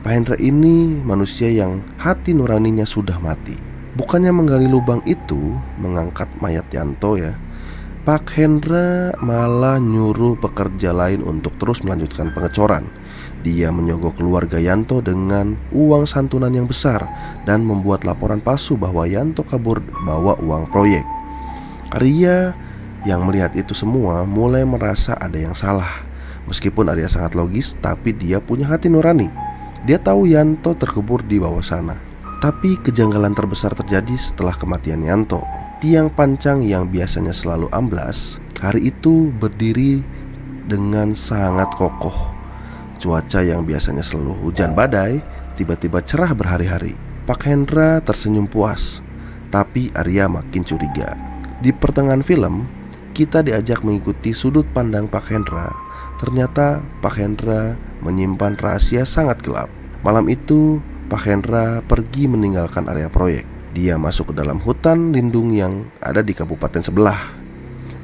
Pak Hendra ini manusia yang hati nuraninya sudah mati. Bukannya menggali lubang itu, mengangkat mayat Yanto ya, Pak Hendra malah nyuruh pekerja lain untuk terus melanjutkan pengecoran. Dia menyogok keluarga Yanto dengan uang santunan yang besar dan membuat laporan palsu bahwa Yanto kabur bawa uang proyek. Arya yang melihat itu semua mulai merasa ada yang salah. Meskipun Arya sangat logis, tapi dia punya hati nurani. Dia tahu Yanto terkubur di bawah sana. Tapi kejanggalan terbesar terjadi setelah kematian Yanto. Tiang pancang yang biasanya selalu amblas, hari itu berdiri dengan sangat kokoh. Cuaca yang biasanya selalu hujan badai, tiba-tiba cerah berhari-hari. Pak Hendra tersenyum puas, tapi Arya makin curiga. Di pertengahan film, kita diajak mengikuti sudut pandang Pak Hendra. Ternyata Pak Hendra menyimpan rahasia sangat gelap. Malam itu Pak Hendra pergi meninggalkan area proyek. Dia masuk ke dalam hutan lindung yang ada di kabupaten sebelah.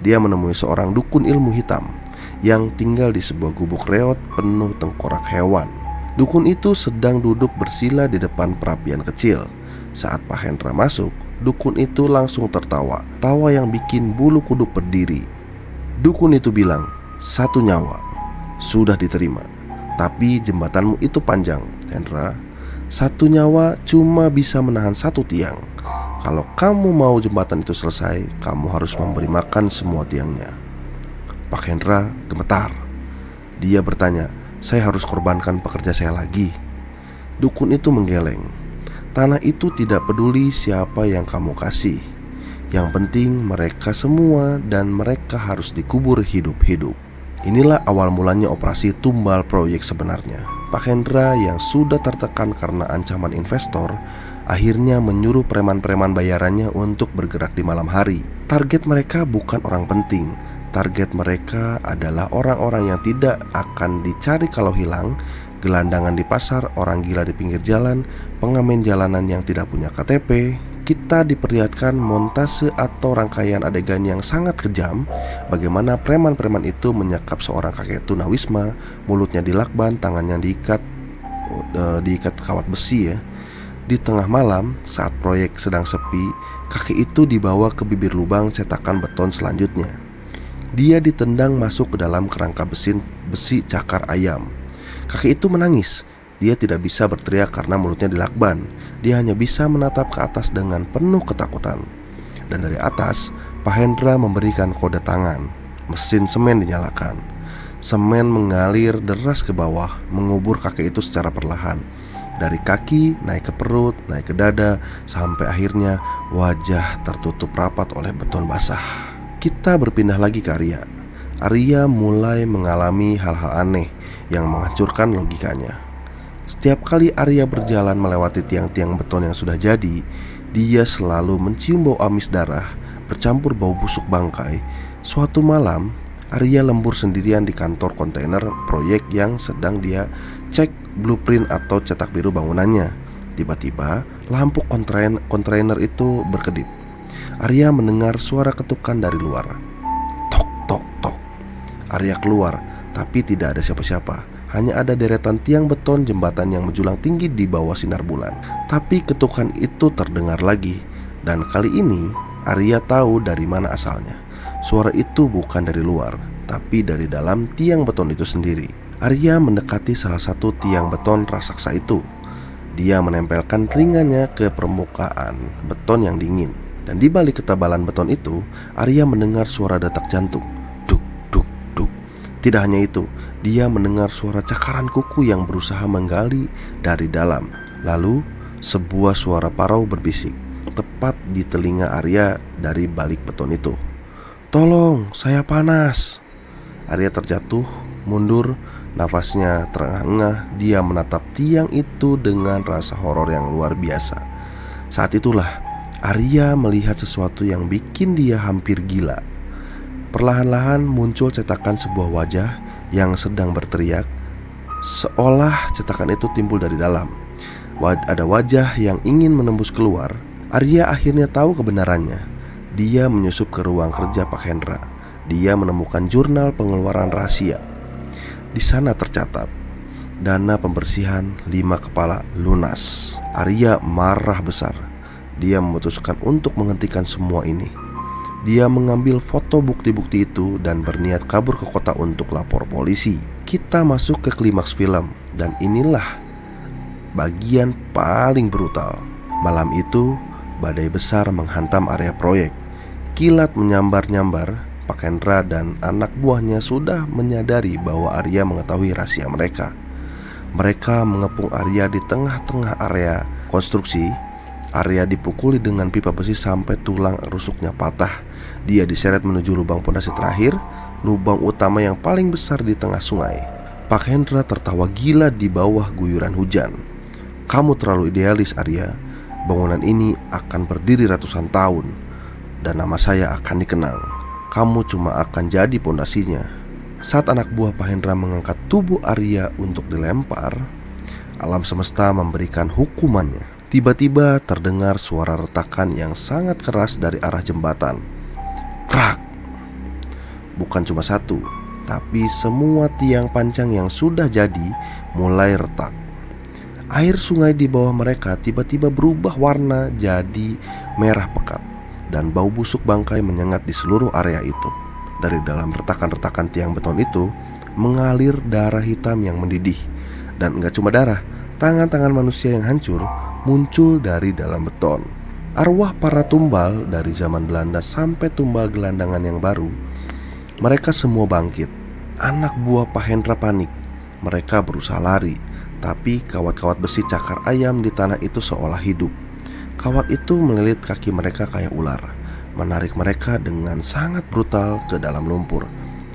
Dia menemui seorang dukun ilmu hitam yang tinggal di sebuah gubuk reot penuh tengkorak hewan. Dukun itu sedang duduk bersila di depan perapian kecil. Saat Pak Hendra masuk, dukun itu langsung tertawa. Tawa yang bikin bulu kuduk berdiri. Dukun itu bilang, "1 nyawa sudah diterima, tapi jembatanmu itu panjang, Hendra. 1 nyawa cuma bisa menahan 1 tiang. Kalau kamu mau jembatan itu selesai, kamu harus memberi makan semua tiangnya." Pak Hendra gemetar. Dia bertanya, "Saya harus korbankan pekerja saya lagi?" Dukun itu menggeleng. "Tanah itu tidak peduli siapa yang kamu kasih. Yang penting mereka semua dan mereka harus dikubur hidup-hidup." Inilah awal mulanya operasi tumbal proyek sebenarnya. Pak Hendra yang sudah tertekan karena ancaman investor akhirnya menyuruh preman-preman bayarannya untuk bergerak di malam hari. Target mereka bukan orang penting, Target mereka adalah orang-orang yang tidak akan dicari kalau hilang, gelandangan di pasar, orang gila di pinggir jalan, pengamen jalanan yang tidak punya KTP. Kita diperlihatkan montase atau rangkaian adegan yang sangat kejam, bagaimana preman-preman itu menyekap seorang kakek tunawisma, mulutnya dilakban, tangannya diikat kawat besi ya. Di tengah malam, saat proyek sedang sepi, kakek itu dibawa ke bibir lubang cetakan beton selanjutnya. Dia ditendang masuk ke dalam kerangka besi cakar ayam. Kakek itu menangis. Dia tidak bisa berteriak karena mulutnya dilakban. Dia hanya bisa menatap ke atas dengan penuh ketakutan. Dan dari atas, Pak Hendra memberikan kode tangan. Mesin semen dinyalakan. Semen mengalir deras ke bawah, mengubur kakek itu secara perlahan. Dari kaki, naik ke perut, naik ke dada, sampai akhirnya wajah tertutup rapat oleh beton basah. Kita berpindah lagi ke Arya. Arya mulai mengalami hal-hal aneh yang menghancurkan logikanya. Setiap kali Arya berjalan melewati tiang-tiang beton yang sudah jadi, dia selalu mencium bau amis darah bercampur bau busuk bangkai. Suatu malam, Arya lembur sendirian di kantor kontainer proyek yang sedang dia cek blueprint atau cetak biru bangunannya. Tiba-tiba, lampu kontainer itu berkedip. Arya mendengar suara ketukan dari luar. Tok, tok, tok. Arya keluar, tapi tidak ada siapa-siapa. Hanya ada deretan tiang beton jembatan yang menjulang tinggi di bawah sinar bulan. Tapi ketukan itu terdengar lagi. Dan kali ini, Arya tahu dari mana asalnya. Suara itu bukan dari luar, tapi dari dalam tiang beton itu sendiri. Arya mendekati salah satu tiang beton raksasa itu. Dia menempelkan telinganya ke permukaan beton yang dingin. Dan di balik ketebalan beton itu, Arya mendengar suara detak jantung. Duk, duk, duk. Tidak hanya itu, dia mendengar suara cakaran kuku yang berusaha menggali dari dalam. Lalu, sebuah suara parau berbisik tepat di telinga Arya dari balik beton itu. "Tolong, saya panas." Arya terjatuh, mundur, nafasnya terengah-engah. Dia menatap tiang itu dengan rasa horor yang luar biasa. Saat itulah Arya melihat sesuatu yang bikin dia hampir gila. Perlahan-lahan muncul cetakan sebuah wajah yang sedang berteriak, seolah cetakan itu timbul dari dalam. Ada wajah yang ingin menembus keluar. Arya akhirnya tahu kebenarannya. Dia menyusup ke ruang kerja Pak Hendra. Dia menemukan jurnal pengeluaran rahasia. Di sana tercatat, dana pembersihan 5 kepala lunas. Arya marah besar. Dia memutuskan untuk menghentikan semua ini. Dia mengambil foto bukti-bukti itu dan berniat kabur ke kota untuk lapor polisi. Kita masuk ke klimaks film, dan inilah bagian paling brutal. Malam itu, badai besar menghantam area proyek. Kilat menyambar-nyambar. Pak Hendra dan anak buahnya sudah menyadari bahwa Arya mengetahui rahasia mereka. Mereka mengepung Arya di tengah-tengah area konstruksi. Arya dipukuli dengan pipa besi sampai tulang rusuknya patah. Dia diseret menuju lubang pondasi terakhir, lubang utama yang paling besar di tengah sungai. Pak Hendra tertawa gila di bawah guyuran hujan. "Kamu terlalu idealis, Arya. Bangunan ini akan berdiri ratusan tahun, dan nama saya akan dikenang. Kamu cuma akan jadi pondasinya." Saat anak buah Pak Hendra mengangkat tubuh Arya untuk dilempar, alam semesta memberikan hukumannya. Tiba-tiba terdengar suara retakan yang sangat keras dari arah jembatan. Krak! Bukan cuma satu, tapi semua tiang pancang yang sudah jadi mulai retak. Air sungai di bawah mereka tiba-tiba berubah warna jadi merah pekat, dan bau busuk bangkai menyengat di seluruh area itu. Dari dalam retakan-retakan tiang beton itu mengalir darah hitam yang mendidih. Dan enggak cuma darah, tangan-tangan manusia yang hancur muncul dari dalam beton. Arwah para tumbal dari zaman Belanda sampai tumbal gelandangan yang baru, mereka semua bangkit. Anak buah Pak Hendra panik. Mereka berusaha lari, tapi kawat-kawat besi cakar ayam di tanah itu seolah hidup. Kawat itu melilit kaki mereka kayak ular, menarik mereka dengan sangat brutal ke dalam lumpur.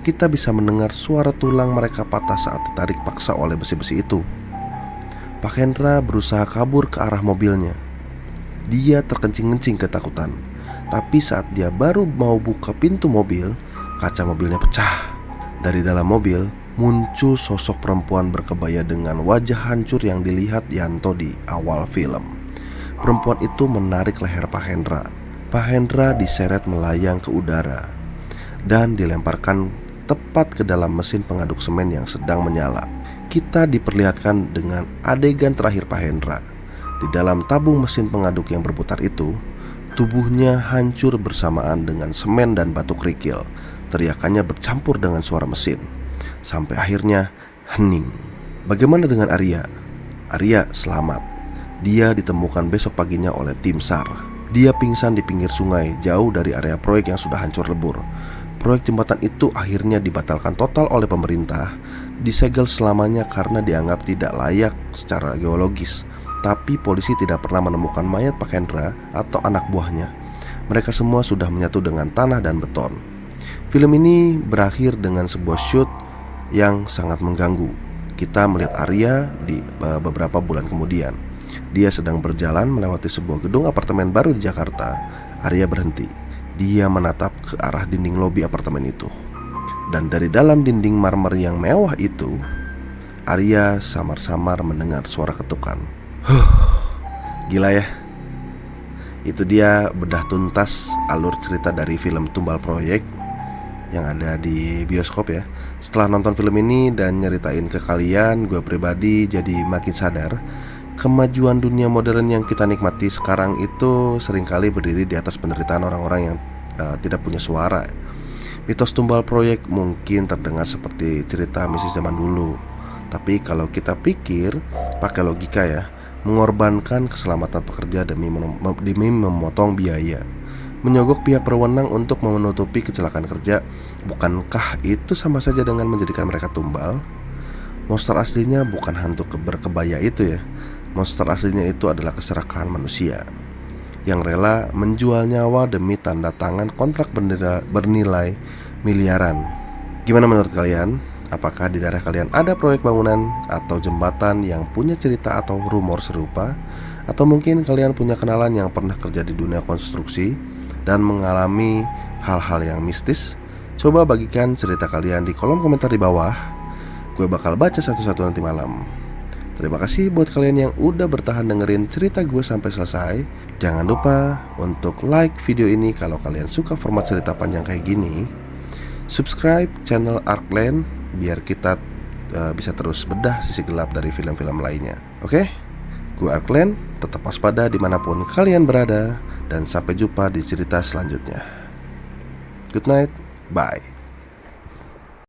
Kita bisa mendengar suara tulang mereka patah saat ditarik paksa oleh besi-besi itu. Pak Hendra berusaha kabur ke arah mobilnya. Dia terkencing-kencing ketakutan. Tapi saat dia baru mau buka pintu mobil, kaca mobilnya pecah. Dari dalam mobil muncul sosok perempuan berkebaya dengan wajah hancur yang dilihat Yanto di awal film. Perempuan itu menarik leher Pak Hendra. Pak Hendra diseret melayang ke udara dan dilemparkan tepat ke dalam mesin pengaduk semen yang sedang menyala. Kita diperlihatkan dengan adegan terakhir Pak Hendra. Di dalam tabung mesin pengaduk yang berputar itu, tubuhnya hancur bersamaan dengan semen dan batu kerikil. Teriakannya bercampur dengan suara mesin. Sampai akhirnya hening. Bagaimana dengan Arya? Arya selamat. Dia ditemukan besok paginya oleh tim SAR. Dia pingsan di pinggir sungai, jauh dari area proyek yang sudah hancur lebur. Proyek jembatan itu akhirnya dibatalkan total oleh pemerintah, disegel selamanya karena dianggap tidak layak secara geologis. Tapi polisi tidak pernah menemukan mayat Pak Hendra atau anak buahnya. Mereka semua sudah menyatu dengan tanah dan beton. Film ini berakhir dengan sebuah shoot yang sangat mengganggu. Kita melihat Arya di beberapa bulan kemudian. Dia sedang berjalan melewati sebuah gedung apartemen baru di Jakarta. Arya berhenti. Dia menatap ke arah dinding lobi apartemen itu. Dan dari dalam dinding marmer yang mewah itu, Arya samar-samar mendengar suara ketukan. Gila ya. Itu dia bedah tuntas alur cerita dari film Tumbal Proyek yang ada di bioskop ya. Setelah nonton film ini dan nyeritain ke kalian, gue pribadi jadi makin sadar kemajuan dunia modern yang kita nikmati sekarang itu seringkali berdiri di atas penderitaan orang-orang yang tidak punya suara. Mitos Tumbal Proyek mungkin terdengar seperti cerita misi zaman dulu. Tapi kalau kita pikir pakai logika ya, mengorbankan keselamatan pekerja demi memotong biaya, menyogok pihak berwenang untuk menutupi kecelakaan kerja, bukankah itu sama saja dengan menjadikan mereka tumbal? Monster aslinya bukan hantu berkebaya itu ya. Monster aslinya itu adalah keserakahan manusia yang rela menjual nyawa demi tanda tangan kontrak bernilai miliaran. Gimana menurut kalian? Apakah di daerah kalian ada proyek bangunan atau jembatan yang punya cerita atau rumor serupa? Atau mungkin kalian punya kenalan yang pernah kerja di dunia konstruksi dan mengalami hal-hal yang mistis? Coba bagikan cerita kalian di kolom komentar di bawah. Gue bakal baca satu-satu nanti malam. Terima kasih buat kalian yang udah bertahan dengerin cerita gue sampai selesai. Jangan lupa untuk like video ini kalau kalian suka format cerita panjang kayak gini. Subscribe channel Arkland biar kita bisa terus bedah sisi gelap dari film-film lainnya. Oke? Gue Arkland, tetap waspada dimanapun kalian berada. Dan sampai jumpa di cerita selanjutnya. Good night, bye.